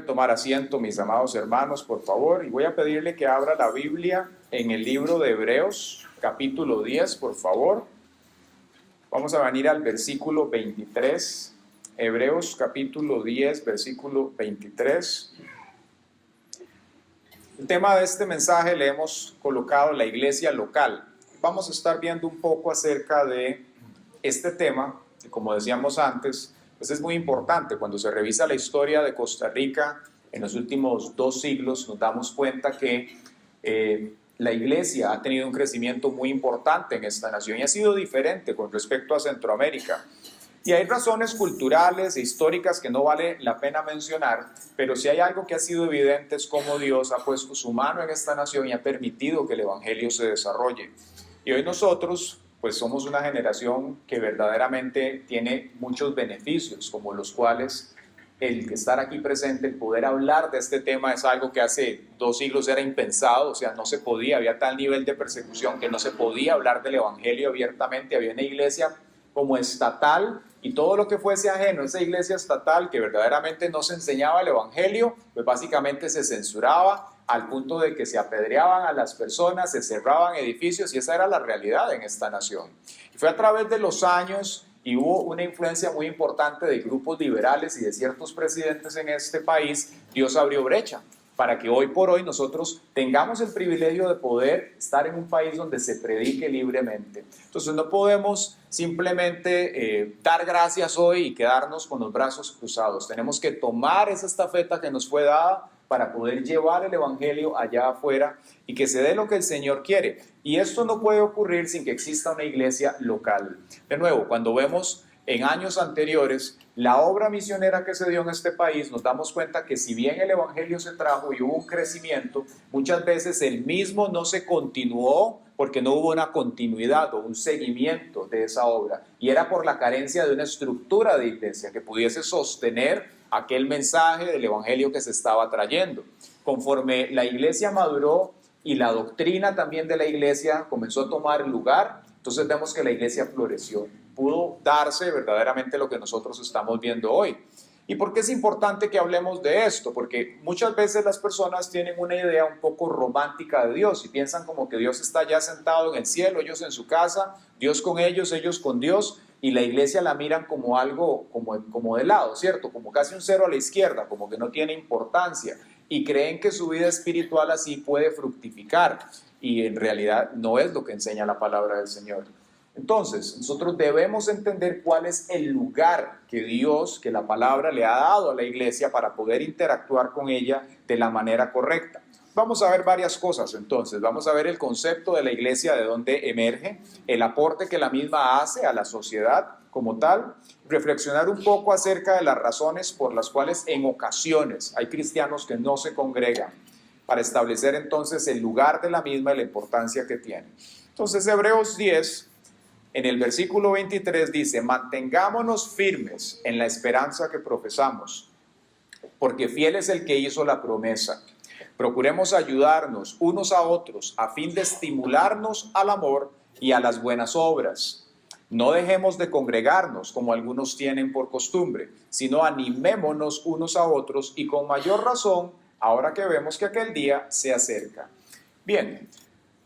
tomar asiento, mis amados hermanos, por favor, y voy a pedirle que abra la Biblia en el libro de Hebreos, capítulo 10, por favor. Vamos a venir al versículo 23, Hebreos capítulo 10, versículo 23. El tema de este mensaje le hemos colocado la iglesia local. Vamos a estar viendo un poco acerca de este tema, que como decíamos antes, pues es muy importante. Cuando se revisa la historia de Costa Rica en los últimos 2 siglos, nos damos cuenta que la iglesia ha tenido un crecimiento muy importante en esta nación y ha sido diferente con respecto a Centroamérica. Y hay razones culturales e históricas que no vale la pena mencionar, pero si hay algo que ha sido evidente es cómo Dios ha puesto su mano en esta nación y ha permitido que el evangelio se desarrolle. Y hoy nosotros pues somos una generación que verdaderamente tiene muchos beneficios, como los cuales el estar aquí presente, el poder hablar de este tema es algo que hace 2 siglos era impensado, o sea, no se podía, había tal nivel de persecución que no se podía hablar del evangelio abiertamente, había una iglesia como estatal y todo lo que fuese ajeno a esa iglesia estatal que verdaderamente no se enseñaba el evangelio, pues básicamente se censuraba al punto de que se apedreaban a las personas, se cerraban edificios y esa era la realidad en esta nación. Y fue a través de los años y hubo una influencia muy importante de grupos liberales y de ciertos presidentes en este país. Dios abrió brecha para que hoy por hoy nosotros tengamos el privilegio de poder estar en un país donde se predique libremente. Entonces no podemos simplemente dar gracias hoy y quedarnos con los brazos cruzados. Tenemos que tomar esa estafeta que nos fue dada para poder llevar el evangelio allá afuera y que se dé lo que el Señor quiere. Y esto no puede ocurrir sin que exista una iglesia local. De nuevo, cuando vemos en años anteriores la obra misionera que se dio en este país, nos damos cuenta que si bien el evangelio se trajo y hubo un crecimiento, muchas veces el mismo no se continuó porque no hubo una continuidad o un seguimiento de esa obra. Y era por la carencia de una estructura de iglesia que pudiese sostener aquel mensaje del evangelio que se estaba trayendo. Conforme la iglesia maduró y la doctrina también de la iglesia comenzó a tomar lugar, entonces vemos que la iglesia floreció, pudo darse verdaderamente lo que nosotros estamos viendo hoy. ¿Y por qué es importante que hablemos de esto? Porque muchas veces las personas tienen una idea un poco romántica de Dios y piensan como que Dios está ya sentado en el cielo, ellos en su casa, Dios con ellos con Dios, y la iglesia la miran como algo como de lado, ¿cierto? Como casi un cero a la izquierda, como que no tiene importancia, y creen que su vida espiritual así puede fructificar, y en realidad no es lo que enseña la palabra del Señor. Entonces, nosotros debemos entender cuál es el lugar que Dios, que la palabra le ha dado a la iglesia para poder interactuar con ella de la manera correcta. Vamos a ver varias cosas entonces. Vamos a ver el concepto de la iglesia, de dónde emerge, el aporte que la misma hace a la sociedad como tal, reflexionar un poco acerca de las razones por las cuales en ocasiones hay cristianos que no se congregan, para establecer entonces el lugar de la misma y la importancia que tiene. Entonces, Hebreos 10, en el versículo 23 dice: mantengámonos firmes en la esperanza que profesamos, porque fiel es el que hizo la promesa. Procuremos ayudarnos unos a otros a fin de estimularnos al amor y a las buenas obras. No dejemos de congregarnos como algunos tienen por costumbre, sino animémonos unos a otros y con mayor razón ahora que vemos que aquel día se acerca. Bien,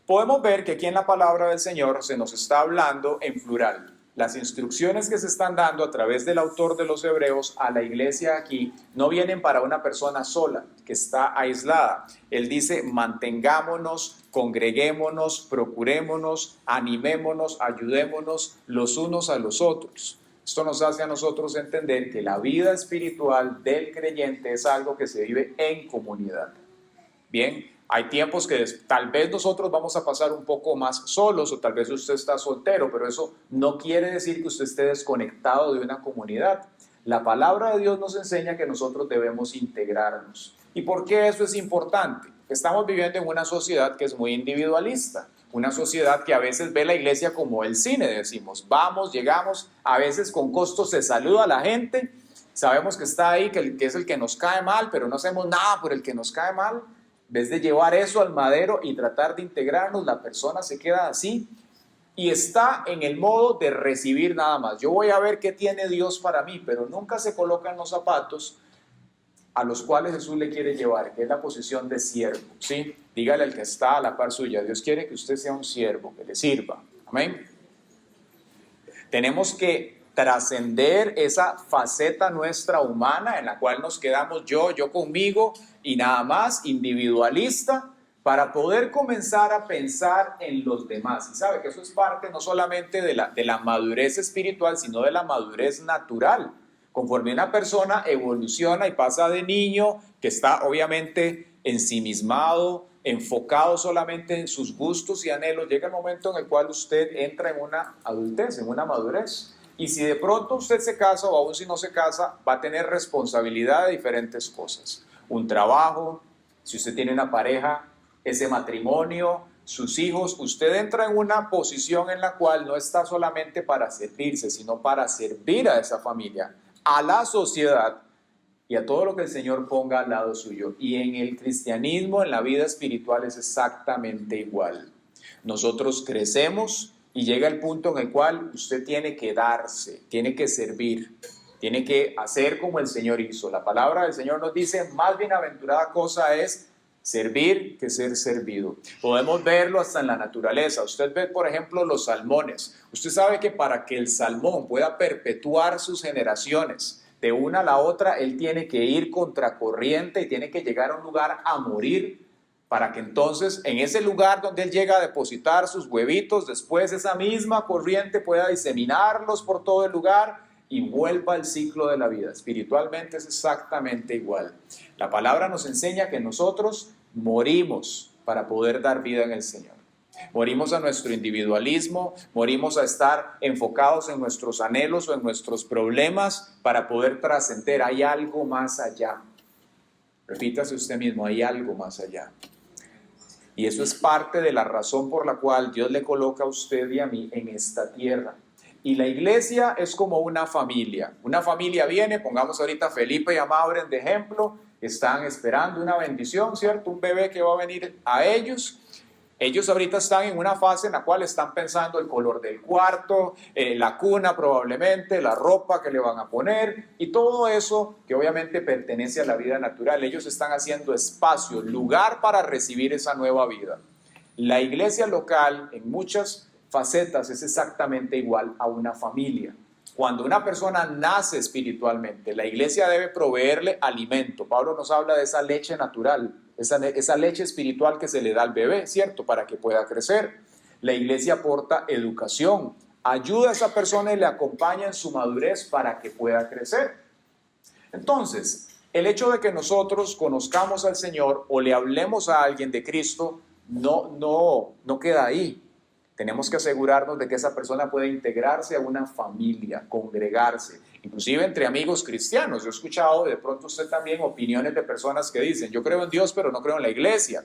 podemos ver que aquí en la palabra del Señor se nos está hablando en plural. Las instrucciones que se están dando a través del autor de los Hebreos a la iglesia aquí no vienen para una persona sola que está aislada. Él dice: mantengámonos, congreguémonos, procurémonos, animémonos, ayudémonos los unos a los otros. Esto nos hace a nosotros entender que la vida espiritual del creyente es algo que se vive en comunidad. Bien, hay tiempos que tal vez nosotros vamos a pasar un poco más solos, o tal vez usted está soltero, pero eso no quiere decir que usted esté desconectado de una comunidad. La palabra de Dios nos enseña que nosotros debemos integrarnos. ¿Y por qué eso es importante? Estamos viviendo en una sociedad que es muy individualista, una sociedad que a veces ve la iglesia como el cine, decimos, vamos, llegamos, a veces con costo se saluda a la gente, sabemos que está ahí, que es el que nos cae mal, pero no hacemos nada por el que nos cae mal. En vez de llevar eso al madero y tratar de integrarnos, la persona se queda así y está en el modo de recibir nada más. Yo voy a ver qué tiene Dios para mí, pero nunca se coloca en los zapatos a los cuales Jesús le quiere llevar, que es la posición de siervo, ¿sí? Dígale al que está a la par suya, Dios quiere que usted sea un siervo, que le sirva. Amén. Tenemos que trascender esa faceta nuestra humana en la cual nos quedamos yo conmigo y nada más, individualista, para poder comenzar a pensar en los demás. Y sabe que eso es parte no solamente de la madurez espiritual, sino de la madurez natural. Conforme una persona evoluciona y pasa de niño, que está obviamente ensimismado, enfocado solamente en sus gustos y anhelos, llega el momento en el cual usted entra en una adultez, en una madurez. Y si de pronto usted se casa o aún si no se casa, va a tener responsabilidad de diferentes cosas. Un trabajo, si usted tiene una pareja, ese matrimonio, sus hijos, usted entra en una posición en la cual no está solamente para servirse, sino para servir a esa familia, a la sociedad y a todo lo que el Señor ponga al lado suyo. Y en el cristianismo, en la vida espiritual, es exactamente igual. Nosotros crecemos y llega el punto en el cual usted tiene que darse, tiene que servir, tiene que hacer como el Señor hizo. La palabra del Señor nos dice, más bienaventurada cosa es servir que ser servido. Podemos verlo hasta en la naturaleza. Usted ve, por ejemplo, los salmones. Usted sabe que para que el salmón pueda perpetuar sus generaciones de una a la otra, él tiene que ir contracorriente y tiene que llegar a un lugar a morir para que entonces en ese lugar donde él llega a depositar sus huevitos, después esa misma corriente pueda diseminarlos por todo el lugar y vuelva al ciclo de la vida. Espiritualmente es exactamente igual. La palabra nos enseña que nosotros morimos para poder dar vida en el Señor. Morimos a nuestro individualismo, morimos a estar enfocados en nuestros anhelos o en nuestros problemas para poder trascender. Hay algo más allá. Repítase usted mismo, hay algo más allá. Y eso es parte de la razón por la cual Dios le coloca a usted y a mí en esta tierra. Y la iglesia es como una familia. Una familia viene, pongamos ahorita a Felipe y a Mauren de ejemplo, están esperando una bendición, ¿cierto? Un bebé que va a venir a ellos. Ellos ahorita están en una fase en la cual están pensando el color del cuarto, la cuna probablemente, la ropa que le van a poner y todo eso que obviamente pertenece a la vida natural. Ellos están haciendo espacio, lugar para recibir esa nueva vida. La iglesia local en muchas facetas es exactamente igual a una familia. Cuando una persona nace espiritualmente, la iglesia debe proveerle alimento. Pablo nos habla de esa leche natural, esa leche espiritual que se le da al bebé, ¿cierto? Para que pueda crecer. La iglesia aporta educación, ayuda a esa persona y le acompaña en su madurez para que pueda crecer. Entonces, el hecho de que nosotros conozcamos al Señor o le hablemos a alguien de Cristo no queda ahí. Tenemos que asegurarnos de que esa persona pueda integrarse a una familia, congregarse, inclusive entre amigos cristianos. Yo he escuchado de pronto usted también opiniones de personas que dicen, yo creo en Dios pero no creo en la iglesia.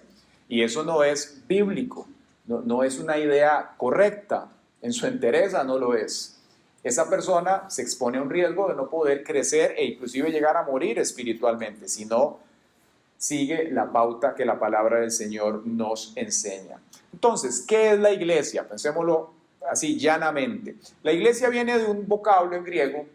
Y eso no es bíblico, no es una idea correcta, en su entereza no lo es. Esa persona se expone a un riesgo de no poder crecer e inclusive llegar a morir espiritualmente, si no sigue la pauta que la palabra del Señor nos enseña. Entonces, ¿qué es la iglesia? Pensémoslo así llanamente. La iglesia viene de un vocablo en griego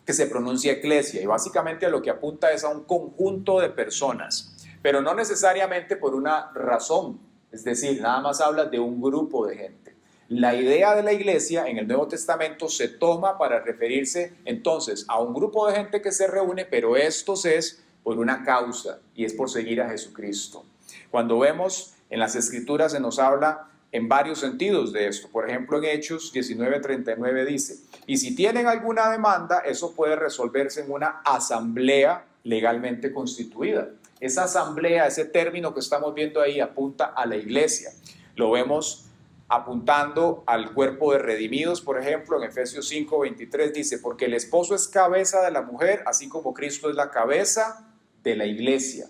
que se pronuncia eclesia y básicamente a lo que apunta es a un conjunto de personas, pero no necesariamente por una razón, es decir, nada más habla de un grupo de gente. La idea de la iglesia en el Nuevo Testamento se toma para referirse entonces a un grupo de gente que se reúne, pero estos es por una causa y es por seguir a Jesucristo. Cuando vemos en las Escrituras se nos habla en varios sentidos de esto. Por ejemplo, en Hechos 19:39 dice, y si tienen alguna demanda, eso puede resolverse en una asamblea legalmente constituida. Esa asamblea, ese término que estamos viendo ahí, apunta a la iglesia. Lo vemos apuntando al cuerpo de redimidos, por ejemplo, en Efesios 5:23 dice, porque el esposo es cabeza de la mujer, así como Cristo es la cabeza de la iglesia.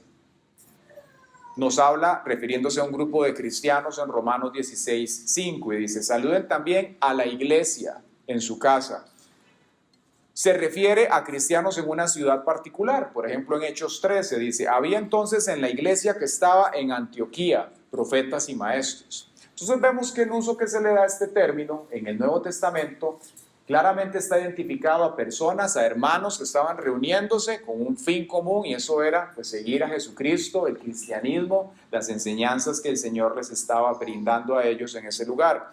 Nos habla, refiriéndose a un grupo de cristianos en Romanos 16:5 y dice, saluden también a la iglesia en su casa. Se refiere a cristianos en una ciudad particular. Por ejemplo, en Hechos 13 dice, había entonces en la iglesia que estaba en Antioquía profetas y maestros. Entonces vemos que el uso que se le da a este término en el Nuevo Testamento Claramente está identificado a personas, a hermanos que estaban reuniéndose con un fin común, y eso era pues, seguir a Jesucristo, el cristianismo, las enseñanzas que el Señor les estaba brindando a ellos en ese lugar.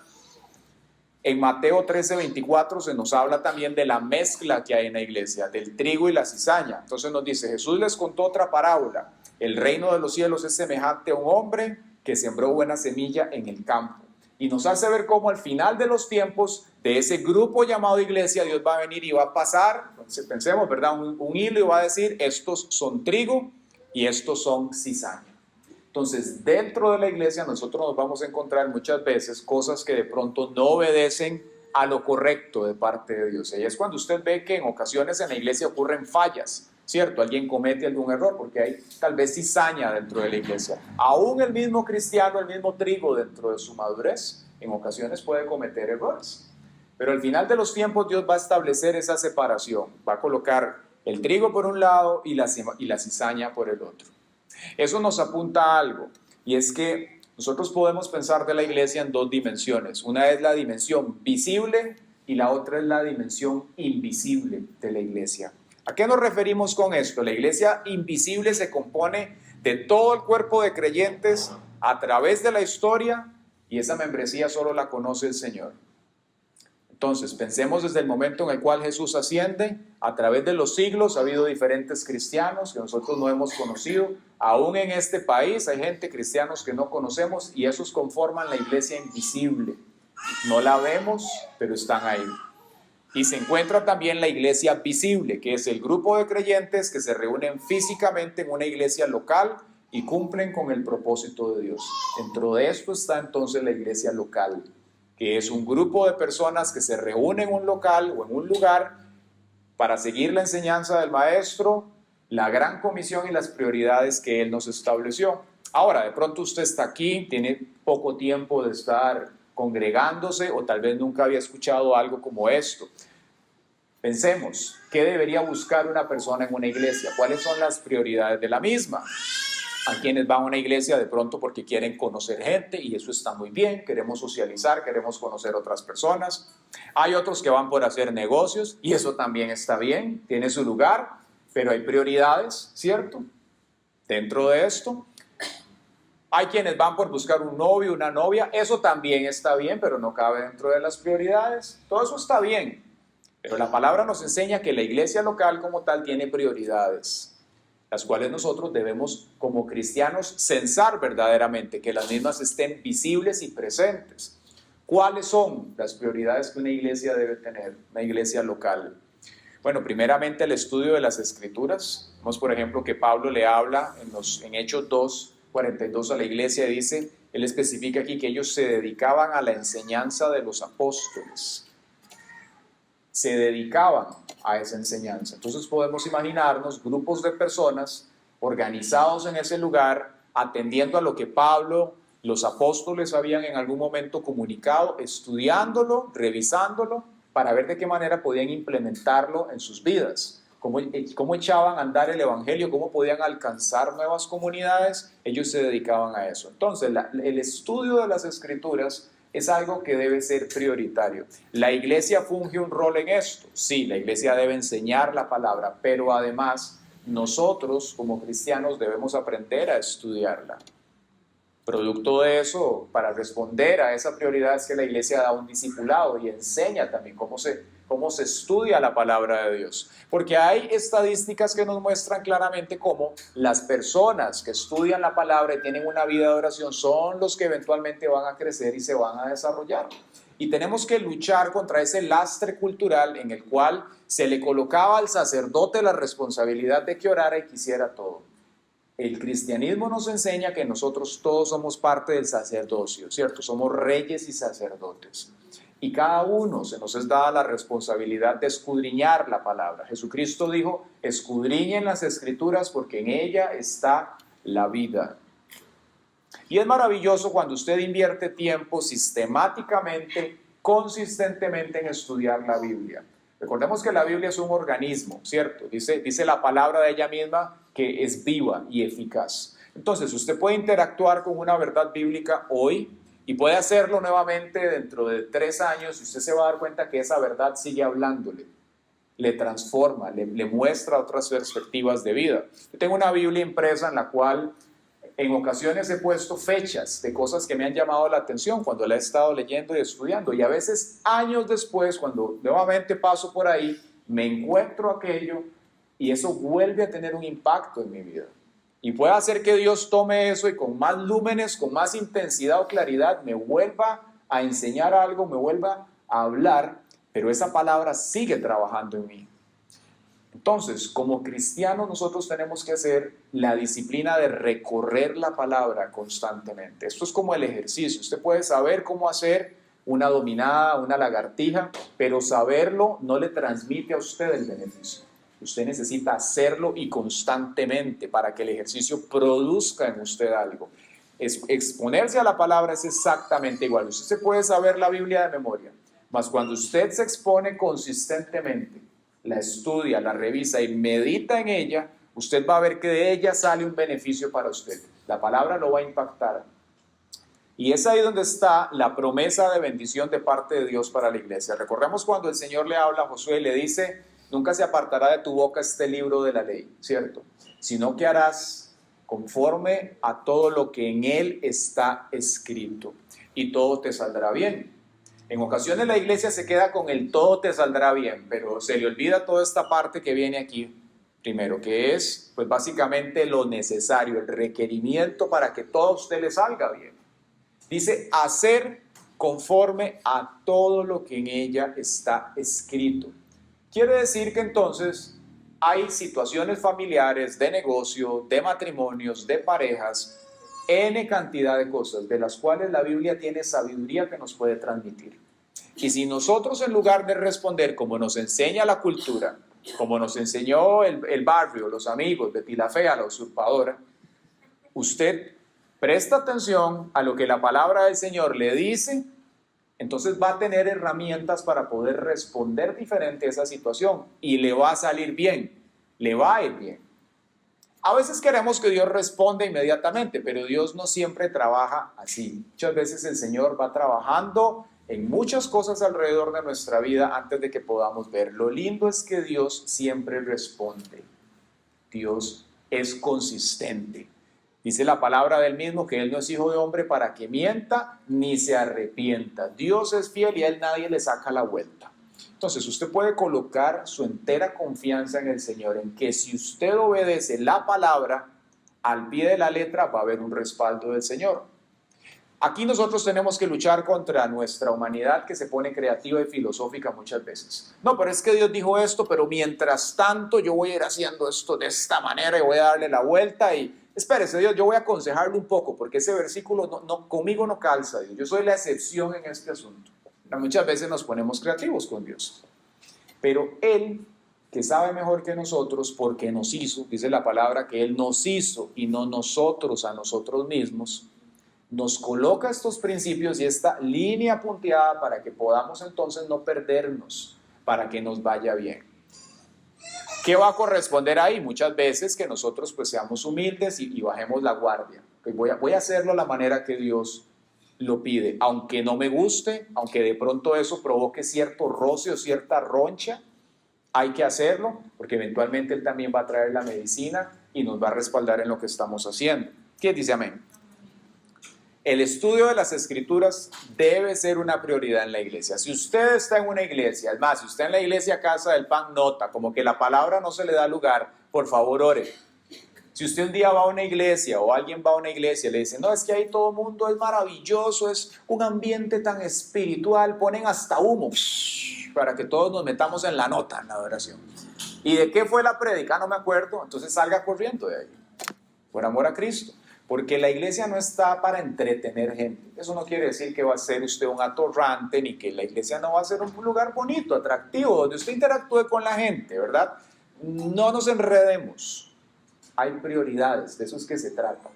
En Mateo 13:24 se nos habla también de la mezcla que hay en la iglesia, del trigo y la cizaña. Entonces nos dice, Jesús les contó otra parábola. El reino de los cielos es semejante a un hombre que sembró buena semilla en el campo. Y nos hace ver cómo al final de los tiempos, de ese grupo llamado iglesia, Dios va a venir y va a pasar, pensemos, ¿verdad? Un hilo y va a decir, estos son trigo y estos son cizaña. Entonces, dentro de la iglesia nosotros nos vamos a encontrar muchas veces cosas que de pronto no obedecen a lo correcto de parte de Dios. Y es cuando usted ve que en ocasiones en la iglesia ocurren fallas, ¿cierto? Alguien comete algún error porque hay tal vez cizaña dentro de la iglesia. Aún el mismo cristiano, el mismo trigo dentro de su madurez, en ocasiones puede cometer errores. Pero al final de los tiempos Dios va a establecer esa separación. Va a colocar el trigo por un lado y la cizaña por el otro. Eso nos apunta a algo, y es que nosotros podemos pensar de la iglesia en dos dimensiones. Una es la dimensión visible y la otra es la dimensión invisible de la iglesia. ¿A qué nos referimos con esto? La iglesia invisible se compone de todo el cuerpo de creyentes a través de la historia, y esa membresía solo la conoce el Señor. Entonces, pensemos desde el momento en el cual Jesús asciende, a través de los siglos ha habido diferentes cristianos que nosotros no hemos conocido. Aún en este país hay gente, cristianos que no conocemos, y esos conforman la iglesia invisible. No la vemos, pero están ahí. Y se encuentra también la iglesia visible, que es el grupo de creyentes que se reúnen físicamente en una iglesia local y cumplen con el propósito de Dios. Dentro de esto está entonces la iglesia local, que es un grupo de personas que se reúnen en un local o en un lugar para seguir la enseñanza del maestro, la gran comisión y las prioridades que él nos estableció. Ahora, de pronto usted está aquí, tiene poco tiempo de estar congregándose o tal vez nunca había escuchado algo como esto. Pensemos, ¿qué debería buscar una persona en una iglesia? ¿Cuáles son las prioridades de la misma? Hay quienes van a una iglesia de pronto porque quieren conocer gente y eso está muy bien, queremos socializar, queremos conocer otras personas. Hay otros que van por hacer negocios y eso también está bien, tiene su lugar, pero hay prioridades, ¿cierto? Dentro de esto, hay quienes van por buscar un novio, una novia, eso también está bien, pero no cabe dentro de las prioridades. Todo eso está bien, pero la palabra nos enseña que la iglesia local como tal tiene prioridades, las cuales nosotros debemos como cristianos censar verdaderamente, que las mismas estén visibles y presentes. ¿Cuáles son las prioridades que una iglesia debe tener, una iglesia local? Bueno, primeramente el estudio de las Escrituras. Vemos, por ejemplo, que Pablo le habla en Hechos 2:42 a la iglesia y dice, él especifica aquí que ellos se dedicaban a la enseñanza de los apóstoles. Se dedicaban a esa enseñanza. Entonces podemos imaginarnos grupos de personas organizados en ese lugar, atendiendo a lo que Pablo, los apóstoles habían en algún momento comunicado, estudiándolo, revisándolo, para ver de qué manera podían implementarlo en sus vidas. Cómo echaban a andar el evangelio, cómo podían alcanzar nuevas comunidades, ellos se dedicaban a eso. Entonces, el estudio de las Escrituras es algo que debe ser prioritario. ¿La iglesia funge un rol en esto? Sí, la iglesia debe enseñar la palabra, pero además nosotros como cristianos debemos aprender a estudiarla. Producto de eso, para responder a esa prioridad es que la iglesia da un discipulado y enseña también cómo se estudia la palabra de Dios. Porque hay estadísticas que nos muestran claramente cómo las personas que estudian la palabra y tienen una vida de oración son los que eventualmente van a crecer y se van a desarrollar. Y tenemos que luchar contra ese lastre cultural en el cual se le colocaba al sacerdote la responsabilidad de que orara y quisiera todo. El cristianismo nos enseña que nosotros todos somos parte del sacerdocio, ¿cierto? Somos reyes y sacerdotes. Y cada uno se nos es dada la responsabilidad de escudriñar la palabra. Jesucristo dijo, escudriñen las Escrituras porque en ella está la vida. Y es maravilloso cuando usted invierte tiempo sistemáticamente, consistentemente en estudiar la Biblia. Recordemos que la Biblia es un organismo, ¿cierto? Dice la palabra de ella misma que es viva y eficaz. Entonces, usted puede interactuar con una verdad bíblica hoy, Y puede hacerlo nuevamente dentro de 3 años y usted se va a dar cuenta que esa verdad sigue hablándole, le transforma, le muestra otras perspectivas de vida. Yo tengo una Biblia impresa en la cual en ocasiones he puesto fechas de cosas que me han llamado la atención cuando la he estado leyendo y estudiando. Y a veces años después, cuando nuevamente paso por ahí, me encuentro aquello y eso vuelve a tener un impacto en mi vida. Y puede hacer que Dios tome eso y con más lúmenes, con más intensidad o claridad, me vuelva a enseñar algo, me vuelva a hablar, pero esa palabra sigue trabajando en mí. Entonces, como cristianos nosotros tenemos que hacer la disciplina de recorrer la palabra constantemente. Esto es como el ejercicio. Usted puede saber cómo hacer una dominada, una lagartija, pero saberlo no le transmite a usted el beneficio. Usted necesita hacerlo y constantemente para que el ejercicio produzca en usted algo. Exponerse a la palabra es exactamente igual. Usted se puede saber la Biblia de memoria, mas cuando usted se expone consistentemente, la estudia, la revisa y medita en ella, usted va a ver que de ella sale un beneficio para usted. La palabra lo va a impactar. Y es ahí donde está la promesa de bendición de parte de Dios para la iglesia. Recordemos cuando el Señor le habla a Josué y le dice: nunca se apartará de tu boca este libro de la ley, ¿cierto? Sino que harás conforme a todo lo que en él está escrito, y todo te saldrá bien. En ocasiones la iglesia se queda con el todo te saldrá bien, pero se le olvida toda esta parte que viene aquí primero, que es pues básicamente lo necesario, el requerimiento para que todo a usted le salga bien. Dice hacer conforme a todo lo que en ella está escrito. Quiere decir que entonces hay situaciones familiares, de negocio, de matrimonios, de parejas, N cantidad de cosas de las cuales la Biblia tiene sabiduría que nos puede transmitir. Y si nosotros, en lugar de responder como nos enseña la cultura, como nos enseñó el barrio, los amigos, Betty la Fea, la usurpadora, usted presta atención a lo que la palabra del Señor le dice, entonces va a tener herramientas para poder responder diferente a esa situación y le va a salir bien, le va a ir bien. A veces queremos que Dios responda inmediatamente, pero Dios no siempre trabaja así. Muchas veces el Señor va trabajando en muchas cosas alrededor de nuestra vida antes de que podamos ver. Lo lindo es que Dios siempre responde. Dios es consistente. Dice la palabra del mismo que Él no es hijo de hombre para que mienta ni se arrepienta. Dios es fiel y a Él nadie le saca la vuelta. Entonces usted puede colocar su entera confianza en el Señor, en que si usted obedece la palabra al pie de la letra va a haber un respaldo del Señor. Aquí nosotros tenemos que luchar contra nuestra humanidad que se pone creativa y filosófica muchas veces. No, pero es que Dios dijo esto, pero mientras tanto yo voy a ir haciendo esto de esta manera y voy a darle la vuelta y espérese Dios, yo voy a aconsejarle un poco porque ese versículo conmigo no calza, Dios. Yo soy la excepción en este asunto. Muchas veces nos ponemos creativos con Dios, pero Él, que sabe mejor que nosotros porque nos hizo, dice la palabra que Él nos hizo y no nosotros a nosotros mismos, nos coloca estos principios y esta línea punteada para que podamos entonces no perdernos, para que nos vaya bien. ¿Qué va a corresponder ahí? Muchas veces que nosotros pues seamos humildes y bajemos la guardia. Voy a hacerlo a la manera que Dios lo pide, aunque no me guste, aunque de pronto eso provoque cierto roce o cierta roncha, hay que hacerlo porque eventualmente Él también va a traer la medicina y nos va a respaldar en lo que estamos haciendo. ¿Quién dice amén? El estudio de las Escrituras debe ser una prioridad en la iglesia. Si usted está en una iglesia, es más, si usted en la iglesia Casa del Pan nota como que la palabra no se le da lugar, por favor ore. Si usted un día va a una iglesia o alguien va a una iglesia y le dice, no, es que ahí todo el mundo es maravilloso, es un ambiente tan espiritual, ponen hasta humo para que todos nos metamos en la nota, en la adoración. ¿Y de qué fue la prédica? No me acuerdo, entonces salga corriendo de ahí, por amor a Cristo. Porque la iglesia no está para entretener gente. Eso no quiere decir que va a ser usted un atorrante, ni que la iglesia no va a ser un lugar bonito, atractivo, donde usted interactúe con la gente, ¿verdad? No nos enredemos. Hay prioridades, de eso es que se trata.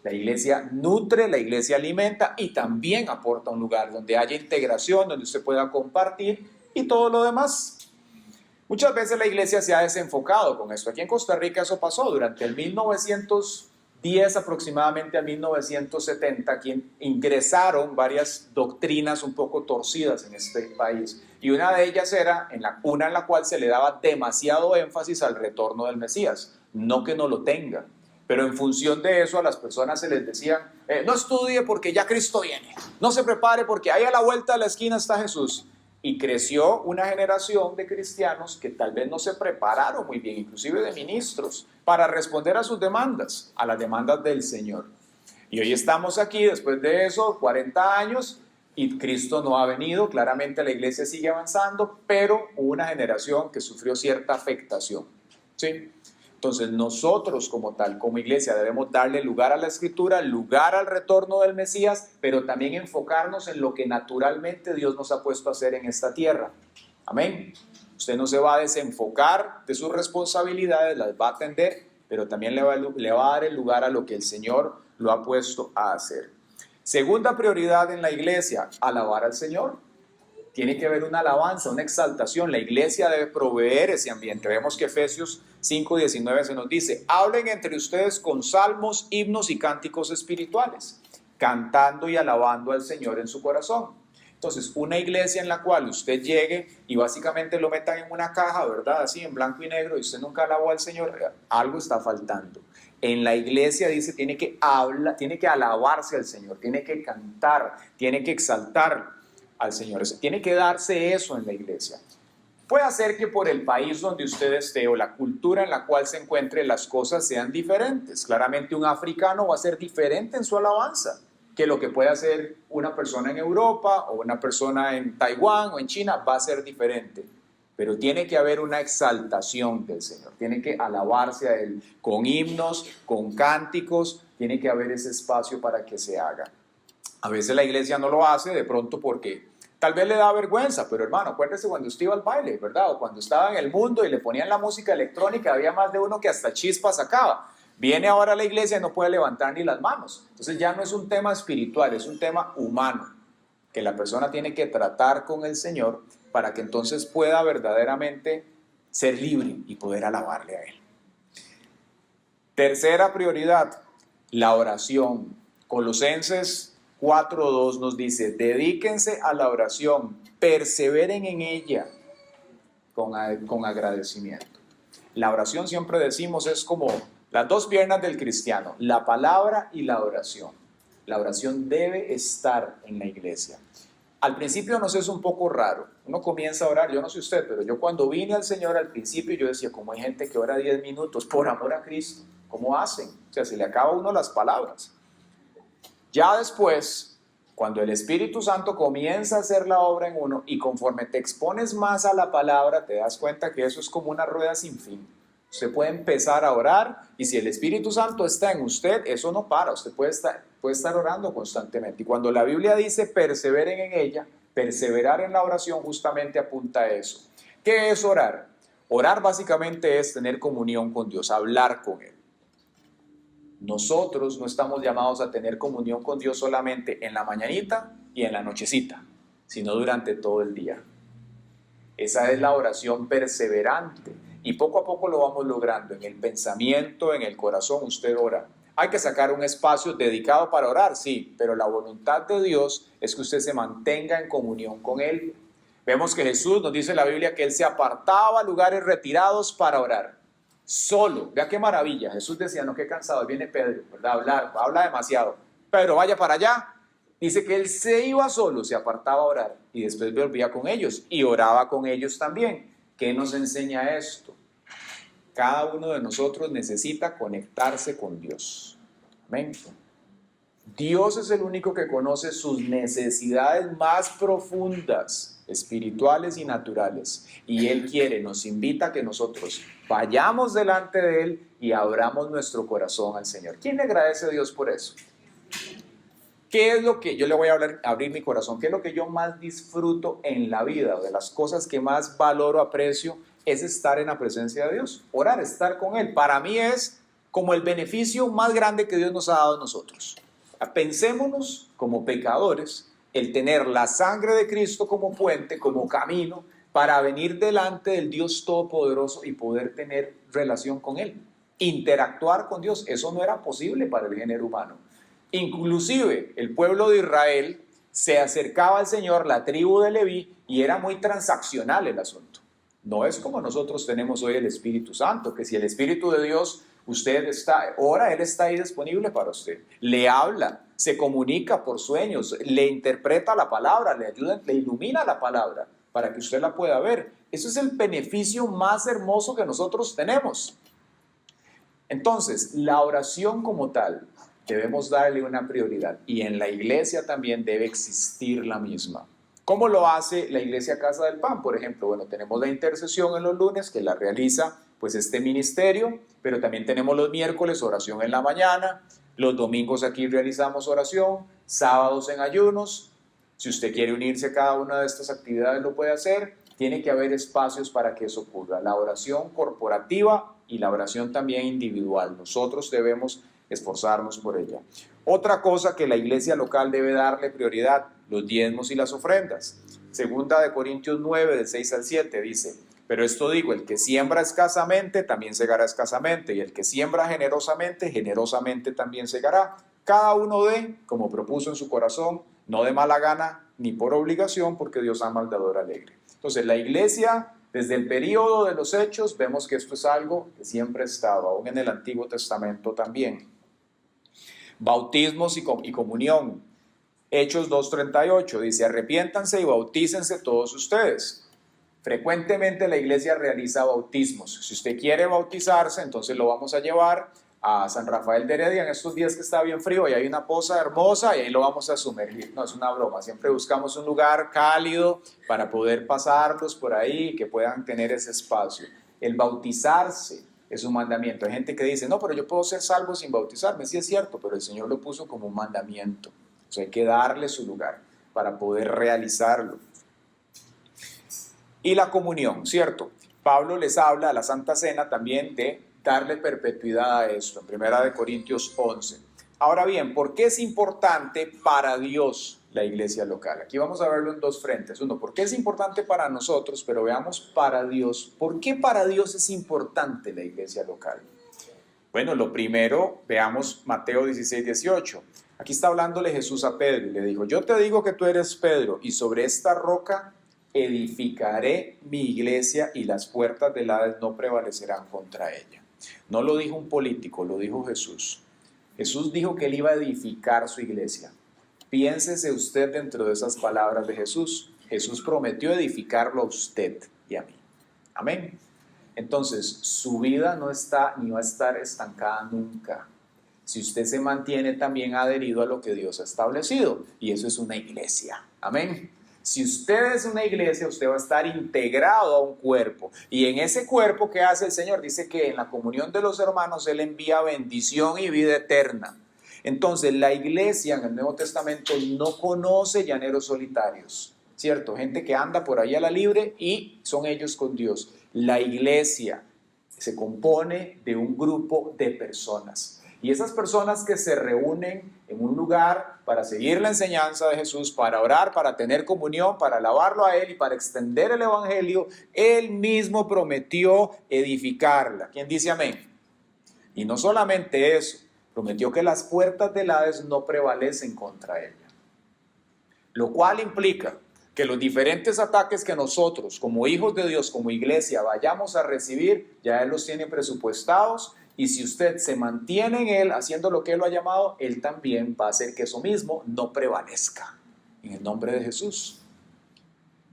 La iglesia nutre, la iglesia alimenta y también aporta un lugar donde haya integración, donde usted pueda compartir y todo lo demás. Muchas veces la iglesia se ha desenfocado con esto. Aquí en Costa Rica eso pasó durante el 1910 2010 aproximadamente a 1970, quien ingresaron varias doctrinas un poco torcidas en este país. Y una de ellas era una en la cual se le daba demasiado énfasis al retorno del Mesías. No que no lo tenga, pero en función de eso a las personas se les decía, no estudie porque ya Cristo viene, no se prepare porque ahí a la vuelta de la esquina está Jesús. Y creció una generación de cristianos que tal vez no se prepararon muy bien, inclusive de ministros, para responder a sus demandas, a las demandas del Señor. Y hoy estamos aquí, después de eso, 40 años, y Cristo no ha venido. Claramente la iglesia sigue avanzando, pero hubo una generación que sufrió cierta afectación, ¿sí? Entonces nosotros como tal, como iglesia, debemos darle lugar a la Escritura, lugar al retorno del Mesías, pero también enfocarnos en lo que naturalmente Dios nos ha puesto a hacer en esta tierra. Amén. Usted no se va a desenfocar de sus responsabilidades, las va a atender, pero también le va a dar el lugar a lo que el Señor lo ha puesto a hacer. Segunda prioridad en la iglesia, alabar al Señor. Tiene que haber una alabanza, una exaltación. La iglesia debe proveer ese ambiente. Vemos que Efesios 5:19 se nos dice, hablen entre ustedes con salmos, himnos y cánticos espirituales, cantando y alabando al Señor en su corazón. Entonces, una iglesia en la cual usted llegue y básicamente lo metan en una caja, ¿verdad? Así en blanco y negro, y usted nunca alabó al Señor, algo está faltando. En la iglesia dice, tiene que alabarse al Señor, tiene que cantar, tiene que exaltar al Señor. Tiene que darse eso en la iglesia. Puede ser que por el país donde usted esté o la cultura en la cual se encuentre las cosas sean diferentes. Claramente un africano va a ser diferente en su alabanza que lo que puede hacer una persona en Europa o una persona en Taiwán o en China, va a ser diferente. Pero tiene que haber una exaltación del Señor, tiene que alabarse a Él con himnos, con cánticos, tiene que haber ese espacio para que se haga. A veces la iglesia no lo hace de pronto porque tal vez le da vergüenza, pero hermano, acuérdese cuando usted iba al baile, ¿verdad? O cuando estaba en el mundo y le ponían la música electrónica, había más de uno que hasta chispas sacaba. Viene ahora a la iglesia y no puede levantar ni las manos. Entonces ya no es un tema espiritual, es un tema humano, que la persona tiene que tratar con el Señor para que entonces pueda verdaderamente ser libre y poder alabarle a Él. Tercera prioridad, la oración. Colosenses 4:2 nos dice, dedíquense a la oración, perseveren en ella con agradecimiento. La oración, siempre decimos, es como las dos piernas del cristiano, la palabra y la oración. La oración debe estar en la iglesia. Al principio nos es un poco raro, uno comienza a orar, yo no sé usted, pero yo cuando vine al Señor al principio yo decía, ¿cómo hay gente que ora 10 minutos por amor a Cristo? ¿Cómo hacen? O sea, se le acaba a uno las palabras. Ya después, cuando el Espíritu Santo comienza a hacer la obra en uno y conforme te expones más a la palabra, te das cuenta que eso es como una rueda sin fin. Usted puede empezar a orar y si el Espíritu Santo está en usted, eso no para, usted puede estar orando constantemente. Y cuando la Biblia dice perseveren en ella, perseverar en la oración justamente apunta a eso. ¿Qué es orar? Orar básicamente es tener comunión con Dios, hablar con Él. Nosotros no estamos llamados a tener comunión con Dios solamente en la mañanita y en la nochecita, sino durante todo el día. Esa es la oración perseverante y poco a poco lo vamos logrando. En el pensamiento, en el corazón, usted ora. Hay que sacar un espacio dedicado para orar, sí, pero la voluntad de Dios es que usted se mantenga en comunión con Él. Vemos que Jesús, nos dice la Biblia, que Él se apartaba a lugares retirados para orar. Solo, vea qué maravilla. Jesús decía, no, qué cansado, viene Pedro, ¿verdad? Habla demasiado. Pedro, vaya para allá. Dice que Él se iba solo, se apartaba a orar y después volvía con ellos y oraba con ellos también. ¿Qué nos enseña esto? Cada uno de nosotros necesita conectarse con Dios. Amén. Dios es el único que conoce sus necesidades más profundas, espirituales y naturales. Y Él nos invita a que nosotros vayamos delante de Él y abramos nuestro corazón al Señor. ¿Quién le agradece a Dios por eso? ¿Qué es lo que yo le voy a abrir mi corazón? ¿Qué es lo que yo más disfruto en la vida? O de las cosas que más valoro, aprecio, es estar en la presencia de Dios. Orar, estar con Él. Para mí es como el beneficio más grande que Dios nos ha dado a nosotros. Pensémonos como pecadores, el tener la sangre de Cristo como puente, como camino, para venir delante del Dios Todopoderoso y poder tener relación con Él. interactuar con Dios. Eso no era posible para el género humano. Inclusive el pueblo de Israel se acercaba al Señor, la tribu de Leví, y era muy transaccional el asunto. No es como nosotros tenemos hoy el Espíritu Santo, que si el Espíritu de Dios, usted está, ora, Él está ahí disponible para usted. Le habla, se comunica por sueños, le interpreta la palabra, le ayuda, le ilumina la palabra para que usted la pueda ver. Eso es el beneficio más hermoso que nosotros tenemos. Entonces, la oración como tal, debemos darle una prioridad, y en la iglesia también debe existir la misma. ¿Cómo lo hace la iglesia Casa del Pan? Por ejemplo, bueno, tenemos la intercesión en los lunes, que la realiza pues este ministerio, pero también tenemos los miércoles oración en la mañana, los domingos aquí realizamos oración, sábados en ayunos. Si usted quiere unirse a cada una de estas actividades lo puede hacer. Tiene que haber espacios para que eso ocurra. La oración corporativa y la oración también individual. Nosotros debemos esforzarnos por ella. Otra cosa que la iglesia local debe darle prioridad, los diezmos y las ofrendas. Segunda de Corintios 9, del 6 al 7 dice: pero esto digo, el que siembra escasamente, también segará escasamente, y el que siembra generosamente, generosamente también segará. Cada uno dé, como propuso en su corazón, no de mala gana, ni por obligación, porque Dios ama al dador alegre. Entonces, la iglesia, desde el período de los Hechos, vemos que esto es algo que siempre ha estado, aún en el Antiguo Testamento también. Bautismos y comunión. Hechos 2:38 dice: arrepiéntanse y bautícense todos ustedes. Frecuentemente la iglesia realiza bautismos. Si usted quiere bautizarse, entonces lo vamos a llevar a San Rafael de Heredia en estos días que está bien frío, y hay una poza hermosa y ahí lo vamos a sumergir. No, es una broma, siempre buscamos un lugar cálido para poder pasarlos por ahí, que puedan tener ese espacio. El bautizarse es un mandamiento. Hay gente que dice: no, pero yo puedo ser salvo sin bautizarme. Sí, es cierto, pero el Señor lo puso como un mandamiento. O sea, hay que darle su lugar para poder realizarlo. Y la comunión, ¿cierto? Pablo les habla a la Santa Cena también de darle perpetuidad a esto, en 1 Corintios 11. Ahora bien, ¿por qué es importante para Dios la iglesia local? Aquí vamos a verlo en dos frentes. Uno, ¿por qué es importante para nosotros? Pero veamos para Dios. ¿Por qué para Dios es importante la iglesia local? Bueno, lo primero, veamos Mateo 16:18. Aquí está hablándole Jesús a Pedro y le dijo: yo te digo que tú eres Pedro, y sobre esta roca edificaré mi iglesia, y las puertas del Hades no prevalecerán contra ella. No lo dijo un político, lo dijo Jesús. Jesús dijo que él iba a edificar su iglesia. Piénsese usted dentro de esas palabras de Jesús. Jesús prometió edificarlo a usted y a mí. Amén. Entonces, su vida no está ni va a estar estancada nunca, si usted se mantiene también adherido a lo que Dios ha establecido, y eso es una iglesia. Amén. Si usted es una iglesia, usted va a estar integrado a un cuerpo, y en ese cuerpo, ¿qué hace el Señor? Dice que en la comunión de los hermanos Él envía bendición y vida eterna. Entonces, la iglesia en el Nuevo Testamento no conoce llaneros solitarios, ¿cierto? Gente que anda por ahí a la libre y son ellos con Dios. La iglesia se compone de un grupo de personas. Y esas personas que se reúnen en un lugar para seguir la enseñanza de Jesús, para orar, para tener comunión, para alabarlo a Él y para extender el Evangelio, Él mismo prometió edificarla. ¿Quién dice amén? Y no solamente eso, prometió que las puertas del Hades no prevalecen contra ella. Lo cual implica que los diferentes ataques que nosotros, como hijos de Dios, como iglesia, vayamos a recibir, ya Él los tiene presupuestados. Y si usted se mantiene en Él, haciendo lo que Él lo ha llamado, Él también va a hacer que eso mismo no prevalezca. En el nombre de Jesús.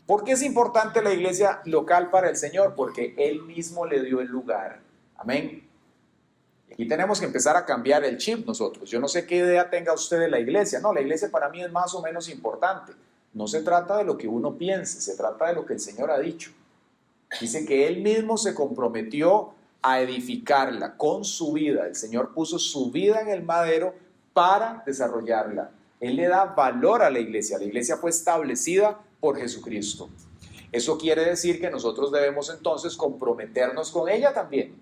¿Por qué es importante la iglesia local para el Señor? Porque Él mismo le dio el lugar. Amén. Aquí tenemos que empezar a cambiar el chip nosotros. Yo no sé qué idea tenga usted de la iglesia. No, la iglesia para mí es más o menos importante. No se trata de lo que uno piense, se trata de lo que el Señor ha dicho. Dice que Él mismo se comprometió a edificarla con su vida. El Señor puso su vida en el madero para desarrollarla. Él le da valor a la iglesia. La iglesia fue establecida por Jesucristo. Eso quiere decir que nosotros debemos entonces comprometernos con ella también.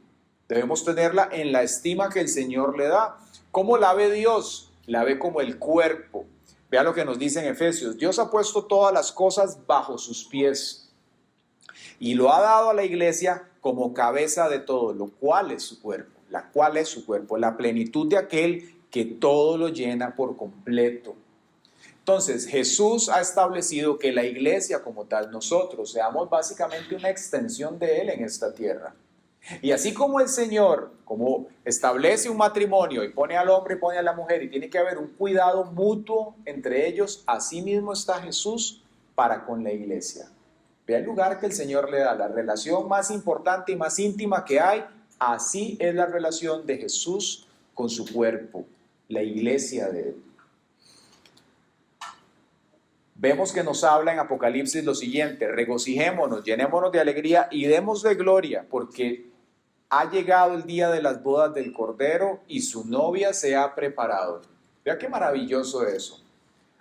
Debemos tenerla en la estima que el Señor le da. ¿Cómo la ve Dios? La ve como el cuerpo. Vea lo que nos dice en Efesios. Dios ha puesto todas las cosas bajo sus pies y lo ha dado a la iglesia como cabeza de todo, lo cual es su cuerpo. la cual es su cuerpo, la plenitud de aquel que todo lo llena por completo. Entonces, Jesús ha establecido que la iglesia como tal, nosotros, seamos básicamente una extensión de Él en esta tierra. Y así como el Señor, como establece un matrimonio y pone al hombre y pone a la mujer y tiene que haber un cuidado mutuo entre ellos, así mismo está Jesús para con la iglesia. Vea el lugar que el Señor le da, la relación más importante y más íntima que hay, así es la relación de Jesús con su cuerpo, la iglesia de Él. Vemos que nos habla en Apocalipsis lo siguiente: regocijémonos, llenémonos de alegría y demos de gloria, porque ha llegado el día de las bodas del Cordero y su novia se ha preparado. Vea qué maravilloso eso.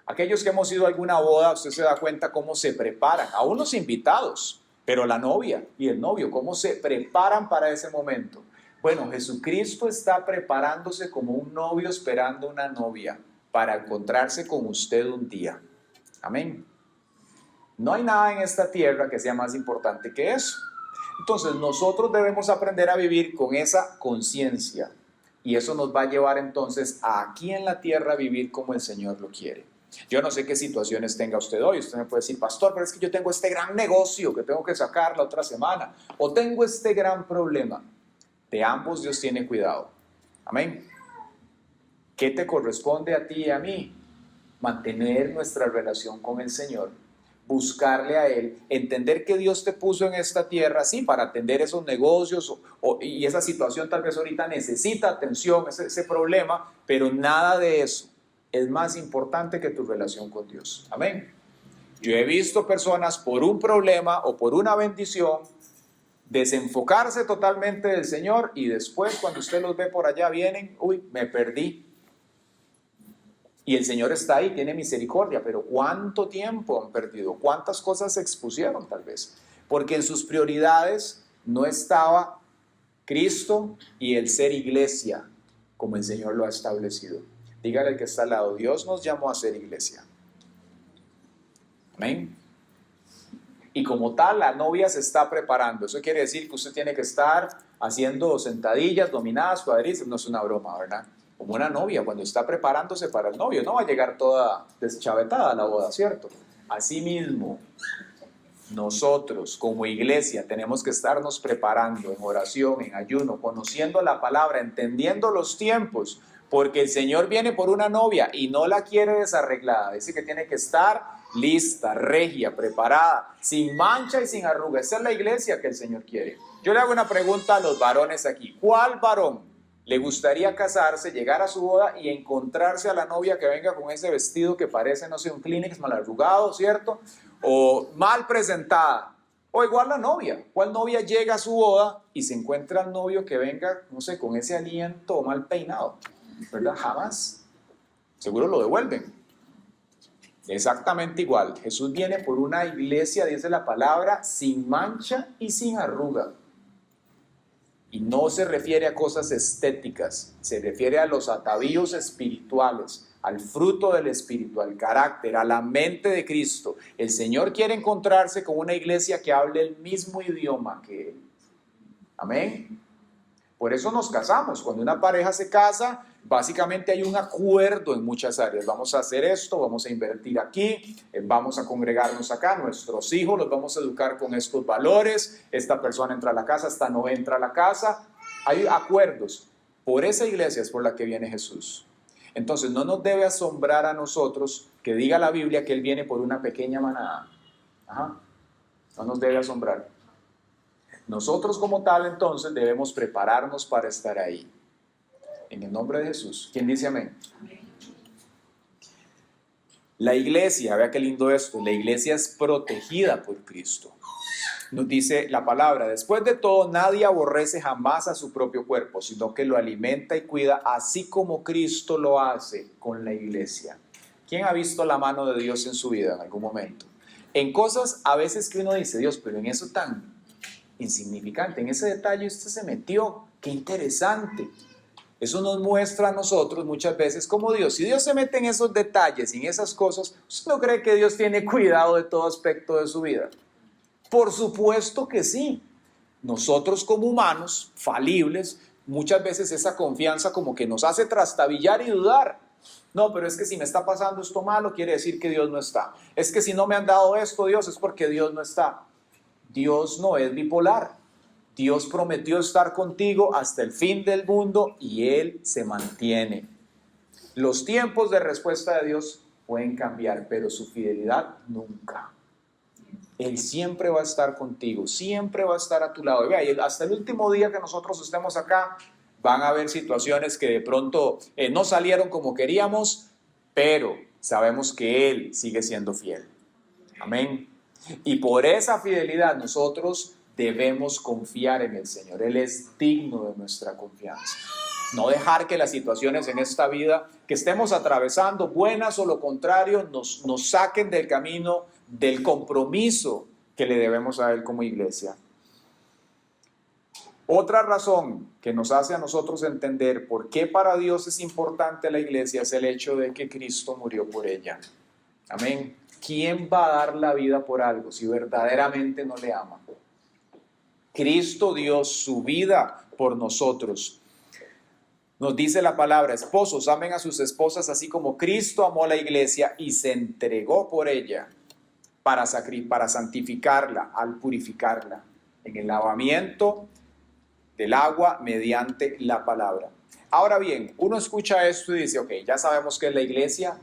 Aquellos que hemos ido a alguna boda, usted se da cuenta cómo se preparan, aún los invitados, pero la novia y el novio, cómo se preparan para ese momento. Bueno, Jesucristo está preparándose como un novio esperando una novia para encontrarse con usted un día. Amén. No hay nada en esta tierra que sea más importante que eso. Entonces nosotros debemos aprender a vivir con esa conciencia y eso nos va a llevar entonces a aquí en la tierra vivir como el Señor lo quiere. Yo no sé qué situaciones tenga usted hoy. Usted me puede decir: pastor, pero es que yo tengo este gran negocio que tengo que sacar la otra semana, o tengo este gran problema. De ambos Dios tiene cuidado. Amén. ¿Qué te corresponde a ti y a mí? Mantener nuestra relación con el Señor, buscarle a Él, entender que Dios te puso en esta tierra, sí, para atender esos negocios y esa situación tal vez ahorita necesita atención, ese problema, pero nada de eso es más importante que tu relación con Dios. Amén. Yo he visto personas por un problema o por una bendición desenfocarse totalmente del Señor y después cuando usted los ve por allá vienen: uy, me perdí. Y el Señor está ahí, tiene misericordia, pero ¿cuánto tiempo han perdido? ¿Cuántas cosas se expusieron tal vez? Porque en sus prioridades no estaba Cristo y el ser iglesia, como el Señor lo ha establecido. Dígale al que está al lado: Dios nos llamó a ser iglesia. Amén. Y como tal, la novia se está preparando. Eso quiere decir que usted tiene que estar haciendo sentadillas, dominadas, cuadrillas. No es una broma, ¿verdad? Como una novia cuando está preparándose para el novio, no va a llegar toda deschavetada a la boda, ¿cierto? Asimismo, nosotros como iglesia tenemos que estarnos preparando en oración, en ayuno, conociendo la palabra, entendiendo los tiempos, porque el Señor viene por una novia y no la quiere desarreglada. Dice que tiene que estar lista, regia, preparada, sin mancha y sin arruga. Esa es la iglesia que el Señor quiere. Yo le hago una pregunta a los varones aquí: ¿cuál varón le gustaría casarse, llegar a su boda y encontrarse a la novia que venga con ese vestido que parece, no sé, un Kleenex mal arrugado, ¿cierto? O mal presentada. O igual la novia. ¿Cuál novia llega a su boda y se encuentra al novio que venga, no sé, con ese aliento mal peinado? ¿Verdad? Jamás. Seguro lo devuelven. Exactamente igual. Jesús viene por una iglesia, dice la palabra, sin mancha y sin arruga. Y no se refiere a cosas estéticas, se refiere a los atavíos espirituales, al fruto del Espíritu, al carácter, a la mente de Cristo. El Señor quiere encontrarse con una iglesia que hable el mismo idioma que Él. Amén. Por eso nos casamos. Cuando una pareja se casa, básicamente hay un acuerdo en muchas áreas. Vamos a hacer esto, vamos a invertir aquí, vamos a congregarnos acá, nuestros hijos los vamos a educar con estos valores, esta persona entra a la casa, esta no entra a la casa. Hay acuerdos. Por esa iglesia es por la que viene Jesús. Entonces no nos debe asombrar a nosotros que diga la Biblia que Él viene por una pequeña manada. No nos debe asombrar. Nosotros como tal entonces debemos prepararnos para estar ahí. En el nombre de Jesús. ¿Quién dice amén? Amén. La iglesia, vea qué lindo esto, la iglesia es protegida por Cristo. Nos dice la palabra: después de todo, nadie aborrece jamás a su propio cuerpo, sino que lo alimenta y cuida, así como Cristo lo hace con la iglesia. ¿Quién ha visto la mano de Dios en su vida en algún momento? En cosas a veces que uno dice: Dios, pero en eso tan insignificante, en ese detalle usted se metió, qué interesante. Eso nos muestra a nosotros muchas veces como Dios. Si Dios se mete en esos detalles y en esas cosas, ¿usted no cree que Dios tiene cuidado de todo aspecto de su vida? Por supuesto que sí. Nosotros como humanos falibles muchas veces esa confianza como que nos hace trastabillar y dudar. No, pero es que si me está pasando esto malo, quiere decir que Dios no está. Es que si no me han dado esto, Dios, es porque Dios no está. Dios no es bipolar. Dios prometió estar contigo hasta el fin del mundo y Él se mantiene. Los tiempos de respuesta de Dios pueden cambiar, pero su fidelidad nunca. Él siempre va a estar contigo, siempre va a estar a tu lado. Y vea, y hasta el último día que nosotros estemos acá, van a haber situaciones que de pronto no salieron como queríamos, pero sabemos que Él sigue siendo fiel. Amén. Y por esa fidelidad nosotros debemos confiar en el Señor. Él es digno de nuestra confianza. No dejar que las situaciones en esta vida que estemos atravesando, buenas o lo contrario, nos saquen del camino, del compromiso que le debemos a Él como iglesia. Otra razón que nos hace a nosotros entender por qué para Dios es importante la iglesia es el hecho de que Cristo murió por ella. Amén. ¿Quién va a dar la vida por algo si verdaderamente no le ama? Cristo dio su vida por nosotros. Nos dice la palabra: esposos, amen a sus esposas así como Cristo amó a la iglesia y se entregó por ella para santificarla, al purificarla, en el lavamiento del agua mediante la palabra. Ahora bien, uno escucha esto y dice, ok, ya sabemos que es la iglesia,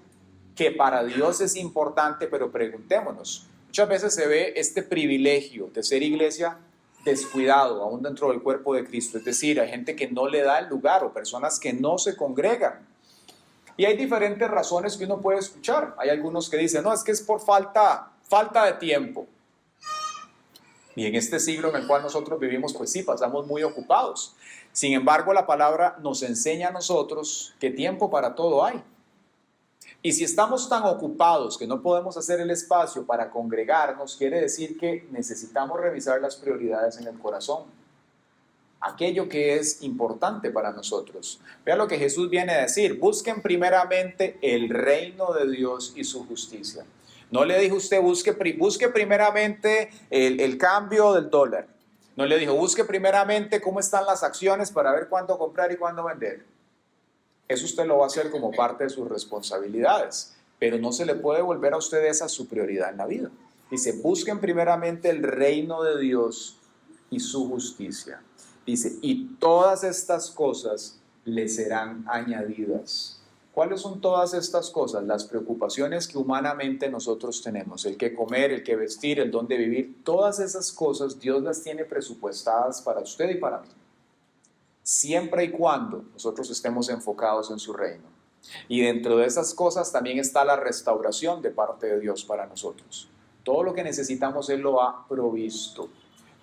que para Dios es importante, pero preguntémonos, muchas veces se ve este privilegio de ser iglesia descuidado, aún dentro del cuerpo de Cristo, es decir, hay gente que no le da el lugar o personas que no se congregan. Y hay diferentes razones que uno puede escuchar. Hay algunos que dicen, no, es que es por falta de tiempo. Y en este siglo en el cual nosotros vivimos, pues sí, pasamos muy ocupados. Sin embargo, la palabra nos enseña a nosotros que tiempo para todo hay. Y si estamos tan ocupados que no podemos hacer el espacio para congregarnos, quiere decir que necesitamos revisar las prioridades en el corazón. Aquello que es importante para nosotros. Vea lo que Jesús viene a decir: busquen primeramente el reino de Dios y su justicia. No le dijo usted busque primeramente el cambio del dólar. No le dijo busque primeramente cómo están las acciones para ver cuándo comprar y cuándo vender. Eso usted lo va a hacer como parte de sus responsabilidades, pero no se le puede volver a usted esa su prioridad en la vida. Dice, busquen primeramente el reino de Dios y su justicia. Dice, y todas estas cosas le serán añadidas. ¿Cuáles son todas estas cosas? Las preocupaciones que humanamente nosotros tenemos, el qué comer, el qué vestir, el dónde vivir, todas esas cosas Dios las tiene presupuestadas para usted y para mí. Siempre y cuando nosotros estemos enfocados en su reino. Y dentro de esas cosas también está la restauración de parte de Dios para nosotros. Todo lo que necesitamos Él lo ha provisto.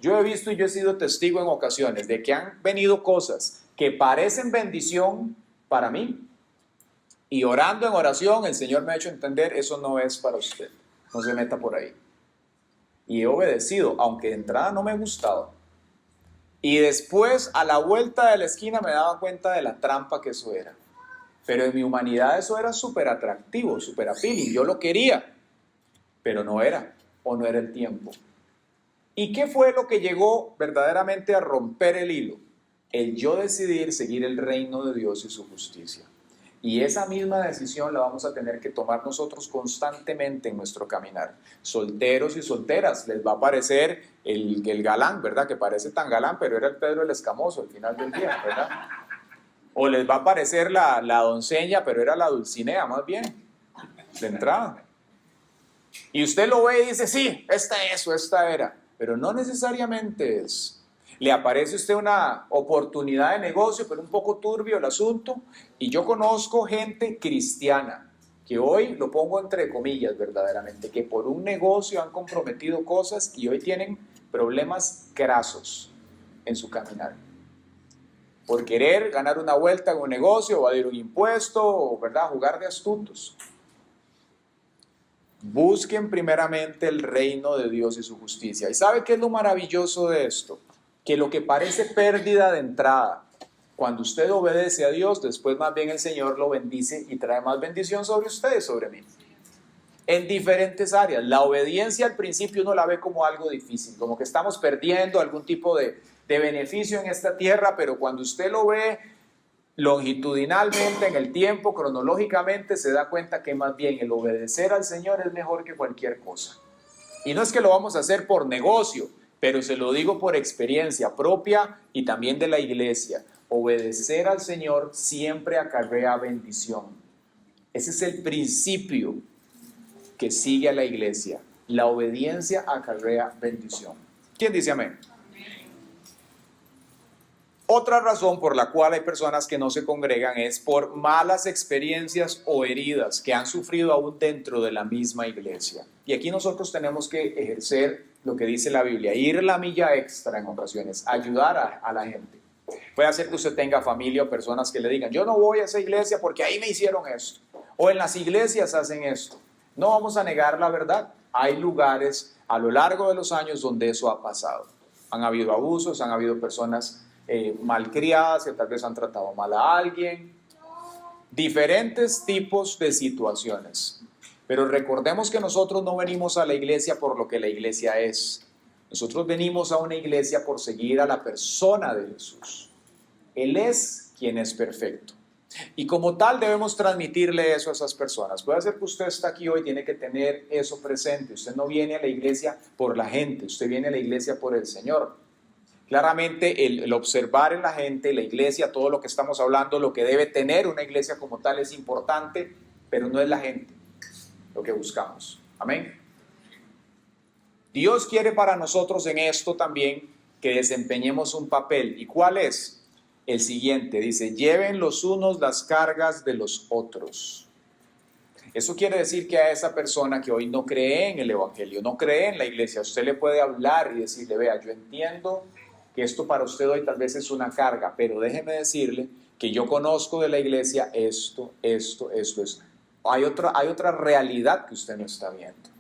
Yo he visto y yo he sido testigo en ocasiones de que han venido cosas que parecen bendición para mí. Y orando en oración, el Señor me ha hecho entender, eso no es para usted. No se meta por ahí. Y he obedecido, aunque de entrada no me ha gustado. Y después, a la vuelta de la esquina, me daba cuenta de la trampa que eso era. Pero en mi humanidad eso era súper atractivo, súper appealing. Yo lo quería, pero no era, o no era el tiempo. ¿Y qué fue lo que llegó verdaderamente a romper el hilo? El yo decidir seguir el reino de Dios y su justicia. Y esa misma decisión la vamos a tener que tomar nosotros constantemente en nuestro caminar. Solteros y solteras, les va a parecer el galán, ¿verdad? Que parece tan galán, pero era el Pedro el Escamoso al final del día, ¿verdad? O les va a parecer la doncella, pero era la Dulcinea, más bien, de entrada. Y usted lo ve y dice, sí, esta era. Pero no necesariamente es. Le aparece a usted una oportunidad de negocio, pero un poco turbio el asunto. Y yo conozco gente cristiana, que hoy lo pongo entre comillas verdaderamente, que por un negocio han comprometido cosas y hoy tienen problemas grasos en su caminar. Por querer ganar una vuelta en un negocio, o evadir un impuesto, o ¿verdad? Jugar de astutos. Busquen primeramente el reino de Dios y su justicia. ¿Y sabe qué es lo maravilloso de esto? Que lo que parece pérdida de entrada, cuando usted obedece a Dios, después más bien el Señor lo bendice y trae más bendición sobre usted y sobre mí. En diferentes áreas. La obediencia al principio uno la ve como algo difícil, como que estamos perdiendo algún tipo de de beneficio en esta tierra, pero cuando usted lo ve longitudinalmente en el tiempo, cronológicamente, se da cuenta que más bien el obedecer al Señor es mejor que cualquier cosa. Y no es que lo vamos a hacer por negocio, pero se lo digo por experiencia propia y también de la iglesia. Obedecer al Señor siempre acarrea bendición. Ese es el principio que sigue a la iglesia. La obediencia acarrea bendición. ¿Quién dice amén? Otra razón por la cual hay personas que no se congregan es por malas experiencias o heridas que han sufrido aún dentro de la misma iglesia. Y aquí nosotros tenemos que ejercer lo que dice la Biblia, ir la milla extra en ocasiones, ayudar a la gente. Puede ser que usted tenga familia o personas que le digan, yo no voy a esa iglesia porque ahí me hicieron esto, o en las iglesias hacen esto. No vamos a negar la verdad. Hay lugares a lo largo de los años donde eso ha pasado. Han habido abusos, han habido personas malcriadas que tal vez han tratado mal a alguien. Diferentes tipos de situaciones. Pero recordemos que nosotros no venimos a la iglesia por lo que la iglesia es. Nosotros venimos a una iglesia por seguir a la persona de Jesús. Él es quien es perfecto. Y como tal debemos transmitirle eso a esas personas. Puede ser que usted está aquí hoy, tiene que tener eso presente. Usted no viene a la iglesia por la gente, usted viene a la iglesia por el Señor. Claramente el observar en la gente, la iglesia, todo lo que estamos hablando, lo que debe tener una iglesia como tal es importante, pero no es la gente lo que buscamos. Amén. Dios quiere para nosotros en esto también que desempeñemos un papel. ¿Y cuál es? El siguiente, dice, lleven los unos las cargas de los otros. Eso quiere decir que a esa persona que hoy no cree en el evangelio, no cree en la iglesia, usted le puede hablar y decirle, vea, yo entiendo que esto para usted hoy tal vez es una carga, pero déjeme decirle que yo conozco de la iglesia esto. Hay otra realidad que usted no está viendo.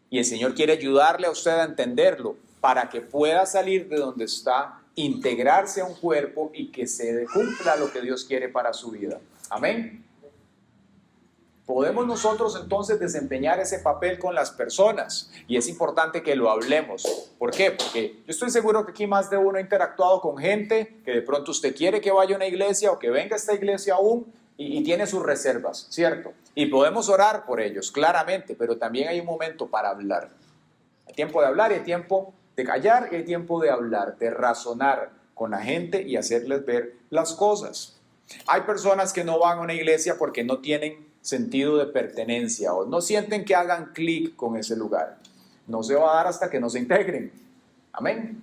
Y el Señor quiere ayudarle a usted a entenderlo para que pueda salir de donde está, integrarse a un cuerpo y que se cumpla lo que Dios quiere para su vida. Amén. Podemos nosotros entonces desempeñar ese papel con las personas y es importante que lo hablemos. ¿Por qué? Porque yo estoy seguro que aquí más de uno ha interactuado con gente que de pronto usted quiere que vaya a una iglesia o que venga a esta iglesia aún y tiene sus reservas, ¿cierto? Y podemos orar por ellos, claramente, pero también hay un momento para hablar. Hay tiempo de hablar y hay tiempo de callar y hay tiempo de hablar, de razonar con la gente y hacerles ver las cosas. Hay personas que no van a una iglesia porque no tienen sentido de pertenencia o no sienten que hagan clic con ese lugar. No se va a dar hasta que nos integren. Amén.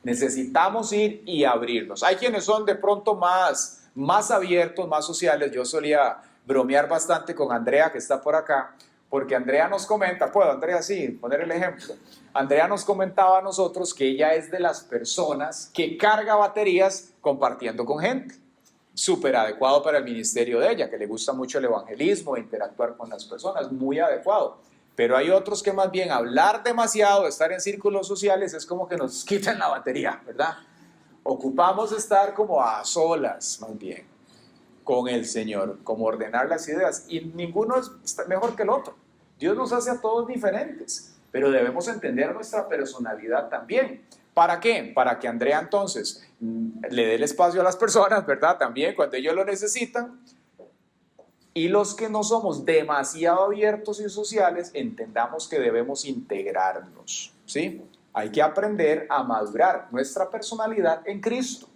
Necesitamos ir y abrirnos. Hay quienes son de pronto más abiertos, más sociales. Yo solía bromear bastante con Andrea, que está por acá, porque Andrea nos comenta, ¿puedo, Andrea, sí, poner el ejemplo? Andrea nos comentaba a nosotros que ella es de las personas que carga baterías compartiendo con gente. Súper adecuado para el ministerio de ella, que le gusta mucho el evangelismo, interactuar con las personas, muy adecuado. Pero hay otros que más bien hablar demasiado, estar en círculos sociales, es como que nos quitan la batería, ¿verdad? Ocupamos estar como a solas, más bien, con el Señor, como ordenar las ideas. Y ninguno es mejor que el otro. Dios nos hace a todos diferentes, pero debemos entender nuestra personalidad también. ¿Para qué? Para que Andrea entonces le dé el espacio a las personas, ¿verdad? También cuando ellos lo necesitan. Y los que no somos demasiado abiertos y sociales, entendamos que debemos integrarnos, ¿sí? Hay que aprender a madurar nuestra personalidad en Cristo.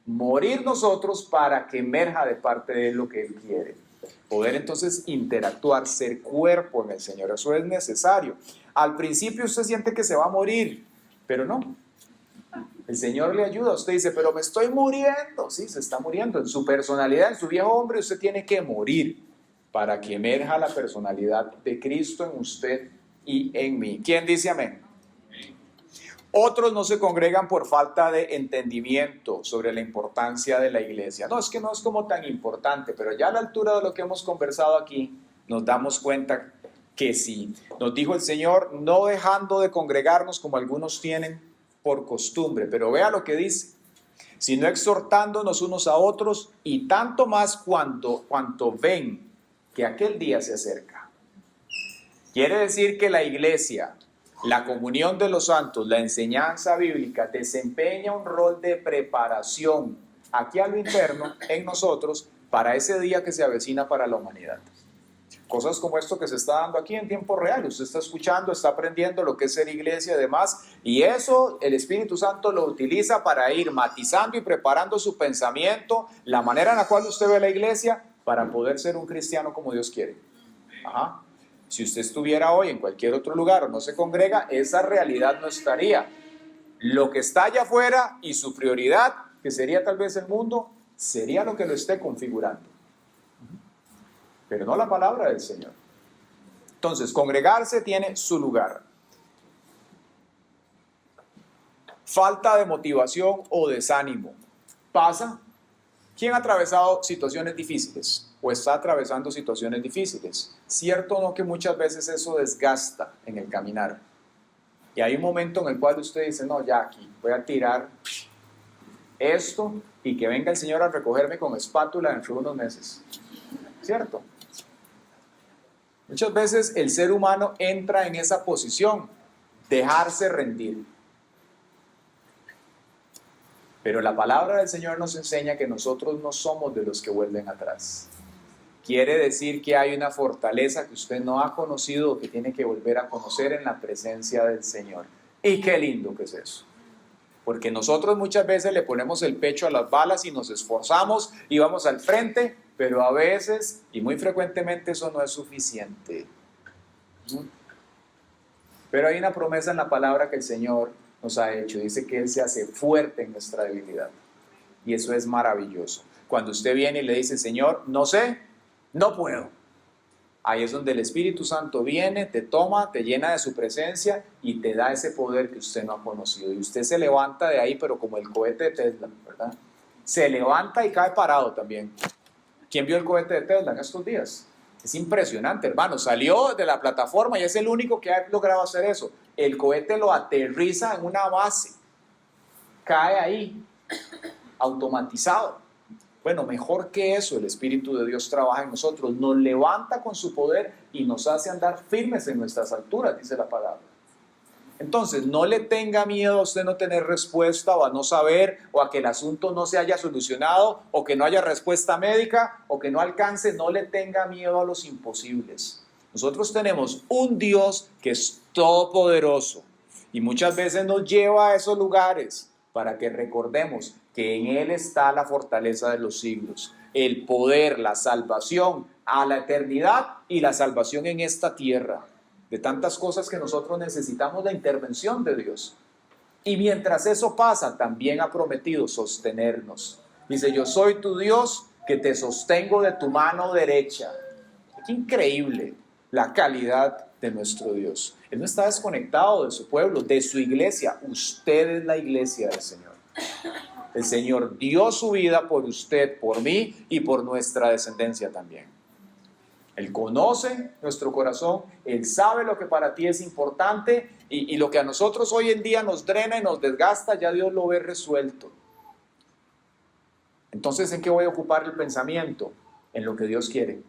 Morir nosotros para que emerja de parte de lo que Él quiere. Poder entonces interactuar, ser cuerpo en el Señor. Eso es necesario. Al principio usted siente que se va a morir, pero no. El Señor le ayuda. Usted dice, pero me estoy muriendo. Sí, se está muriendo. En su personalidad, en su viejo hombre, usted tiene que morir para que emerja la personalidad de Cristo en usted y en mí. ¿Quién dice amén? Otros no se congregan por falta de entendimiento sobre la importancia de la iglesia. No, es que no es como tan importante, pero ya a la altura de lo que hemos conversado aquí, nos damos cuenta que sí. Nos dijo el Señor, no dejando de congregarnos como algunos tienen por costumbre, pero vea lo que dice, sino exhortándonos unos a otros y tanto más cuanto ven que aquel día se acerca. Quiere decir que la iglesia La comunión de los santos, la enseñanza bíblica, desempeña un rol de preparación aquí a lo interno en nosotros para ese día que se avecina para la humanidad. Cosas como esto que se está dando aquí en tiempo real. Usted está escuchando, está aprendiendo lo que es ser iglesia y demás. Y eso el Espíritu Santo lo utiliza para ir matizando y preparando su pensamiento, la manera en la cual usted ve la iglesia, para poder ser un cristiano como Dios quiere. Ajá. Si usted estuviera hoy en cualquier otro lugar o no se congrega, esa realidad no estaría. Lo que está allá afuera y su prioridad, que sería tal vez el mundo, sería lo que lo esté configurando. Pero no la palabra del Señor. Entonces, congregarse tiene su lugar. Falta de motivación o desánimo. ¿Pasa? ¿Quién ha atravesado situaciones difíciles o está atravesando situaciones difíciles? ¿Cierto o no que muchas veces eso desgasta en el caminar? Y hay un momento en el cual usted dice, no, ya aquí voy a tirar esto y que venga el Señor a recogerme con espátula dentro de unos meses. ¿Cierto? Muchas veces el ser humano entra en esa posición, dejarse rendir. Pero la palabra del Señor nos enseña que nosotros no somos de los que vuelven atrás. Quiere decir que hay una fortaleza que usted no ha conocido o que tiene que volver a conocer en la presencia del Señor. Y qué lindo que es eso. Porque nosotros muchas veces le ponemos el pecho a las balas y nos esforzamos y vamos al frente, pero a veces y muy frecuentemente eso no es suficiente. Pero hay una promesa en la palabra que el Señor nos ha hecho. Dice que Él se hace fuerte en nuestra debilidad. Y eso es maravilloso. Cuando usted viene y le dice, Señor, no sé, no puedo. Ahí es donde el Espíritu Santo viene, te toma, te llena de su presencia y te da ese poder que usted no ha conocido. Y usted se levanta de ahí, pero como el cohete de Tesla, ¿verdad? Se levanta y cae parado también. ¿Quién vio el cohete de Tesla en estos días? Es impresionante, hermano. Salió de la plataforma y es el único que ha logrado hacer eso. El cohete lo aterriza en una base. Cae ahí, automatizado. Bueno, mejor que eso, el Espíritu de Dios trabaja en nosotros, nos levanta con su poder y nos hace andar firmes en nuestras alturas, dice la palabra. Entonces, no le tenga miedo a usted no tener respuesta o a no saber o a que el asunto no se haya solucionado o que no haya respuesta médica o que no alcance, no le tenga miedo a los imposibles. Nosotros tenemos un Dios que es todopoderoso y muchas veces nos lleva a esos lugares para que recordemos que en Él está la fortaleza de los siglos, el poder, la salvación a la eternidad y la salvación en esta tierra. De tantas cosas que nosotros necesitamos la intervención de Dios. Y mientras eso pasa, también ha prometido sostenernos. Dice, yo soy tu Dios que te sostengo de tu mano derecha. Qué increíble la calidad de nuestro Dios. Él no está desconectado de su pueblo, de su iglesia. Usted es la iglesia del Señor. El Señor dio su vida por usted, por mí y por nuestra descendencia también. Él conoce nuestro corazón, Él sabe lo que para ti es importante y lo que a nosotros hoy en día nos drena y nos desgasta, ya Dios lo ve resuelto. Entonces, ¿en qué voy a ocupar el pensamiento? En lo que Dios quiere.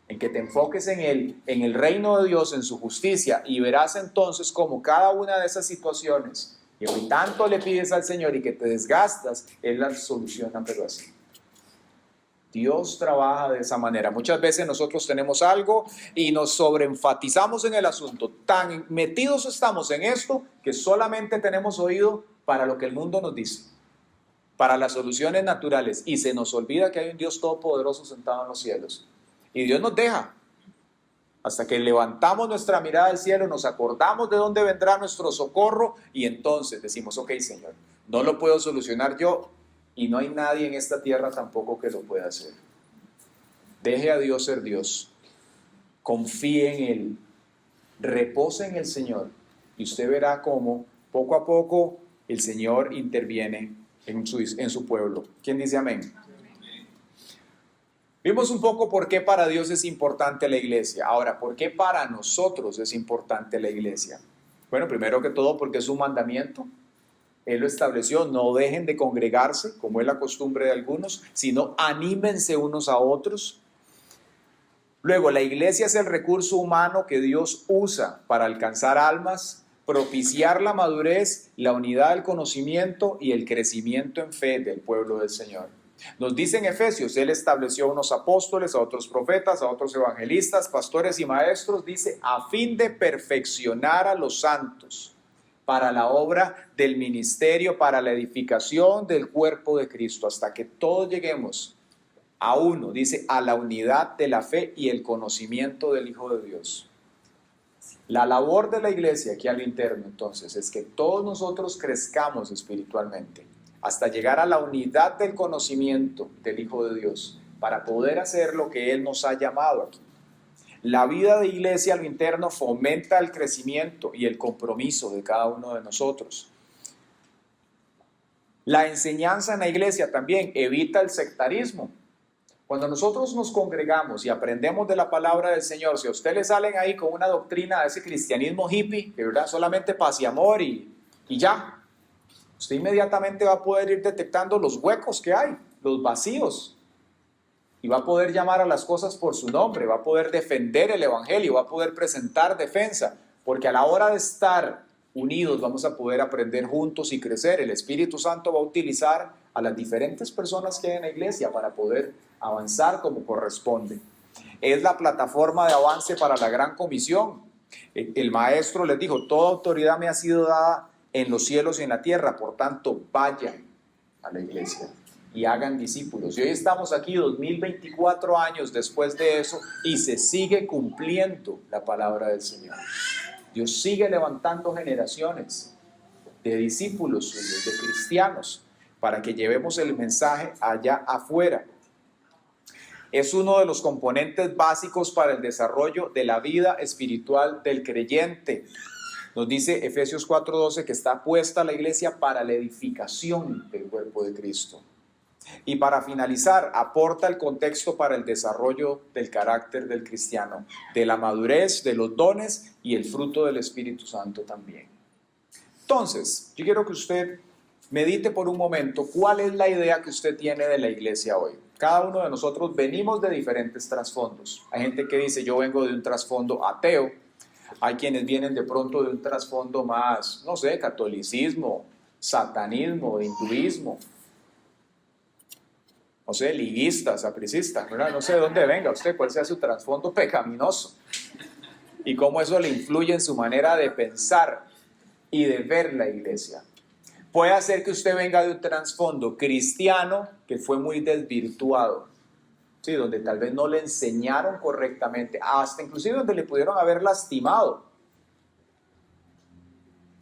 En que te enfoques en Él, en el reino de Dios, en su justicia y verás entonces cómo cada una de esas situaciones que hoy tanto le pides al Señor y que te desgastas, Él las soluciona, pero así. Dios trabaja de esa manera. Muchas veces nosotros tenemos algo y nos sobreenfatizamos en el asunto. Tan metidos estamos en esto que solamente tenemos oído para lo que el mundo nos dice, para las soluciones naturales. Y se nos olvida que hay un Dios todopoderoso sentado en los cielos. Y Dios nos deja hasta que levantamos nuestra mirada al cielo, nos acordamos de dónde vendrá nuestro socorro y entonces decimos, ok, Señor, no lo puedo solucionar yo. Y no hay nadie en esta tierra tampoco que lo pueda hacer. Deje a Dios ser Dios. Confíe en Él. Repose en el Señor. Y usted verá cómo poco a poco el Señor interviene en su pueblo. ¿Quién dice amén? Vimos un poco por qué para Dios es importante la iglesia. Ahora, ¿por qué para nosotros es importante la iglesia? Bueno, primero que todo porque es un mandamiento. Él lo estableció, no dejen de congregarse, como es la costumbre de algunos, sino anímense unos a otros. Luego, la iglesia es el recurso humano que Dios usa para alcanzar almas, propiciar la madurez, la unidad del conocimiento y el crecimiento en fe del pueblo del Señor. Nos dice en Efesios, Él estableció a unos apóstoles, a otros profetas, a otros evangelistas, pastores y maestros, dice, a fin de perfeccionar a los santos para la obra del ministerio, para la edificación del cuerpo de Cristo, hasta que todos lleguemos a uno, dice, a la unidad de la fe y el conocimiento del Hijo de Dios. La labor de la iglesia aquí a lo interno, entonces, es que todos nosotros crezcamos espiritualmente hasta llegar a la unidad del conocimiento del Hijo de Dios para poder hacer lo que Él nos ha llamado aquí. La vida de iglesia a lo interno fomenta el crecimiento y el compromiso de cada uno de nosotros. La enseñanza en la iglesia también evita el sectarismo. Cuando nosotros nos congregamos y aprendemos de la palabra del Señor, si a usted le salen ahí con una doctrina de ese cristianismo hippie, que verdad solamente paz y amor y ya, usted inmediatamente va a poder ir detectando los huecos que hay, los vacíos, y va a poder llamar a las cosas por su nombre, va a poder defender el evangelio, va a poder presentar defensa, porque a la hora de estar unidos vamos a poder aprender juntos y crecer. El Espíritu Santo va a utilizar a las diferentes personas que hay en la iglesia para poder avanzar como corresponde. Es la plataforma de avance para la gran comisión. El maestro les dijo, toda autoridad me ha sido dada en los cielos y en la tierra, por tanto vayan a la iglesia y hagan discípulos. Y hoy estamos aquí 2024 años después de eso y se sigue cumpliendo la palabra del Señor. Dios sigue levantando generaciones de discípulos suyos, de cristianos, para que llevemos el mensaje allá afuera. Es uno de los componentes básicos para el desarrollo de la vida espiritual del creyente. Nos dice Efesios 4:12 que está puesta la iglesia para la edificación del cuerpo de Cristo. Y para finalizar, aporta el contexto para el desarrollo del carácter del cristiano, de la madurez, de los dones y el fruto del Espíritu Santo también. Entonces, yo quiero que usted medite por un momento cuál es la idea que usted tiene de la iglesia hoy. Cada uno de nosotros venimos de diferentes trasfondos. Hay gente que dice, yo vengo de un trasfondo ateo. Hay quienes vienen de pronto de un trasfondo más, no sé, catolicismo, satanismo, hinduismo. No sé, liguista, sapricista, ¿verdad? No sé de dónde venga usted, cuál sea su trasfondo pecaminoso y cómo eso le influye en su manera de pensar y de ver la iglesia. Puede hacer que usted venga de un trasfondo cristiano que fue muy desvirtuado, ¿sí? Donde tal vez no le enseñaron correctamente, hasta inclusive donde le pudieron haber lastimado.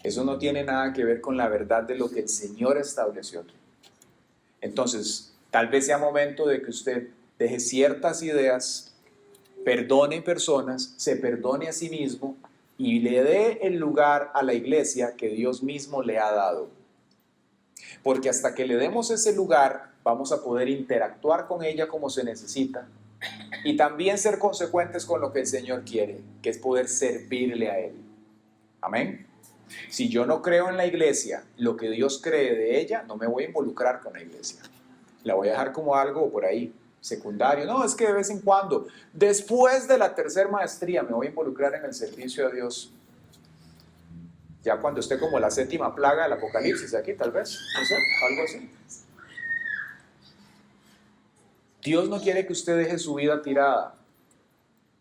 Eso no tiene nada que ver con la verdad de lo que el Señor estableció aquí. Entonces, tal vez sea momento de que usted deje ciertas ideas, perdone personas, se perdone a sí mismo y le dé el lugar a la iglesia que Dios mismo le ha dado. Porque hasta que le demos ese lugar, vamos a poder interactuar con ella como se necesita y también ser consecuentes con lo que el Señor quiere, que es poder servirle a Él. Amén. Si yo no creo en la iglesia, lo que Dios cree de ella, no me voy a involucrar con la iglesia. La voy a dejar como algo por ahí, secundario. No, es que de vez en cuando, después de la tercera maestría, me voy a involucrar en el servicio a Dios. Ya cuando esté como la séptima plaga del Apocalipsis, aquí tal vez, no sé, algo así. Dios no quiere que usted deje su vida tirada.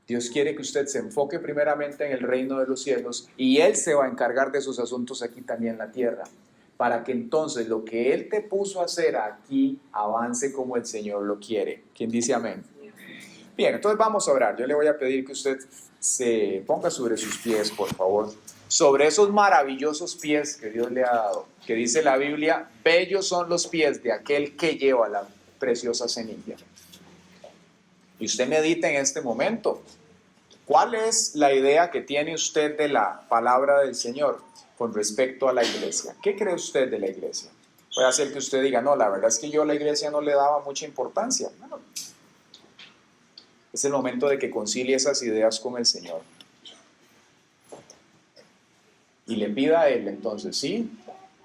Dios quiere que usted se enfoque primeramente en el reino de los cielos y Él se va a encargar de sus asuntos aquí también en la tierra, para que entonces lo que Él te puso a hacer aquí avance como el Señor lo quiere. ¿Quién dice amén? Bien, entonces vamos a orar. Yo le voy a pedir que usted se ponga sobre sus pies, por favor, sobre esos maravillosos pies que Dios le ha dado, que dice la Biblia, bellos son los pies de aquel que lleva la preciosa semilla. Y usted medita en este momento, ¿cuál es la idea que tiene usted de la palabra del Señor con respecto a la iglesia? ¿Qué cree usted de la iglesia? Puede ser que usted diga, no, la verdad es que yo a la iglesia no le daba mucha importancia. Bueno, es el momento de que concilie esas ideas con el Señor. Y le pida a Él, entonces, sí,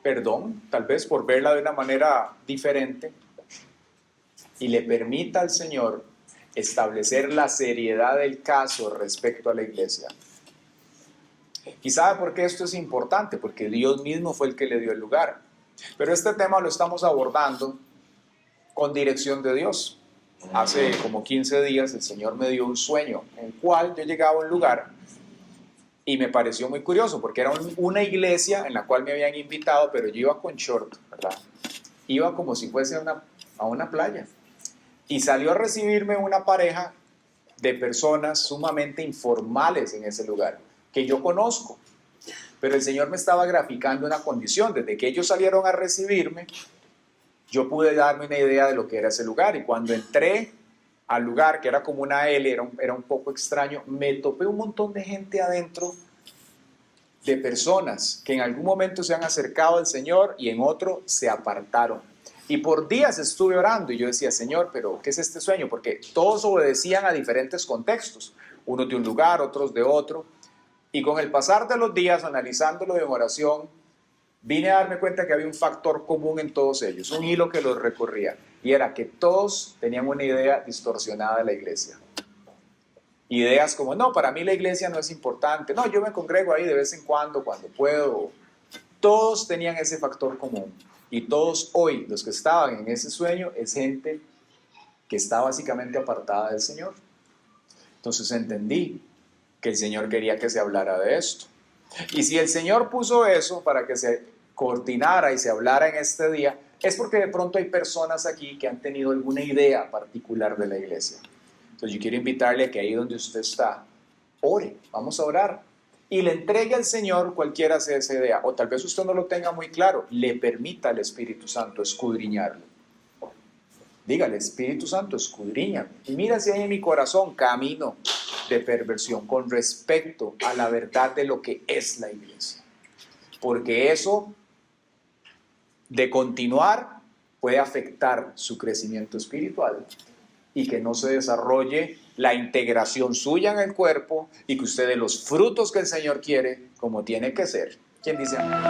perdón, tal vez por verla de una manera diferente, y le permita al Señor establecer la seriedad del caso respecto a la iglesia. ¿Y sabe por qué esto es importante? Porque Dios mismo fue el que le dio el lugar. Pero este tema lo estamos abordando con dirección de Dios. Hace como 15 días el Señor me dio un sueño en el cual yo llegaba a un lugar y me pareció muy curioso porque era una iglesia en la cual me habían invitado, pero yo iba con short, ¿verdad? Iba como si fuese a una playa. Y salió a recibirme una pareja de personas sumamente informales en ese lugar, que yo conozco. Pero el Señor me estaba graficando una condición. Desde que ellos salieron a recibirme, yo pude darme una idea de lo que era ese lugar. Y cuando entré al lugar, que era como una L, era un poco extraño, me topé un montón de gente adentro, de personas que en algún momento se han acercado al Señor y en otro se apartaron. Y por días estuve orando y yo decía, Señor, pero ¿qué es este sueño? Porque todos obedecían a diferentes contextos, unos de un lugar, otros de otro. Y con el pasar de los días, analizándolo en oración, vine a darme cuenta que había un factor común en todos ellos, un hilo que los recorría, y era que todos tenían una idea distorsionada de la iglesia. Ideas como, no, para mí la iglesia no es importante, no, yo me congrego ahí de vez en cuando puedo. Todos tenían ese factor común, y todos hoy, los que estaban en ese sueño, es gente que está básicamente apartada del Señor. Entonces entendí que el Señor quería que se hablara de esto. Y si el Señor puso eso para que se coordinara y se hablara en este día, es porque de pronto hay personas aquí que han tenido alguna idea particular de la iglesia. Entonces yo quiero invitarle a que ahí donde usted está, ore, vamos a orar. Y le entregue al Señor cualquiera sea esa idea. O tal vez usted no lo tenga muy claro, le permita al Espíritu Santo escudriñarlo. Dígale, Espíritu Santo, escudriña. Y mira si hay en mi corazón camino de perversión con respecto a la verdad de lo que es la iglesia. Porque eso de continuar puede afectar su crecimiento espiritual y que no se desarrolle la integración suya en el cuerpo y que usted dé los frutos que el Señor quiere como tiene que ser. ¿Quién dice amén?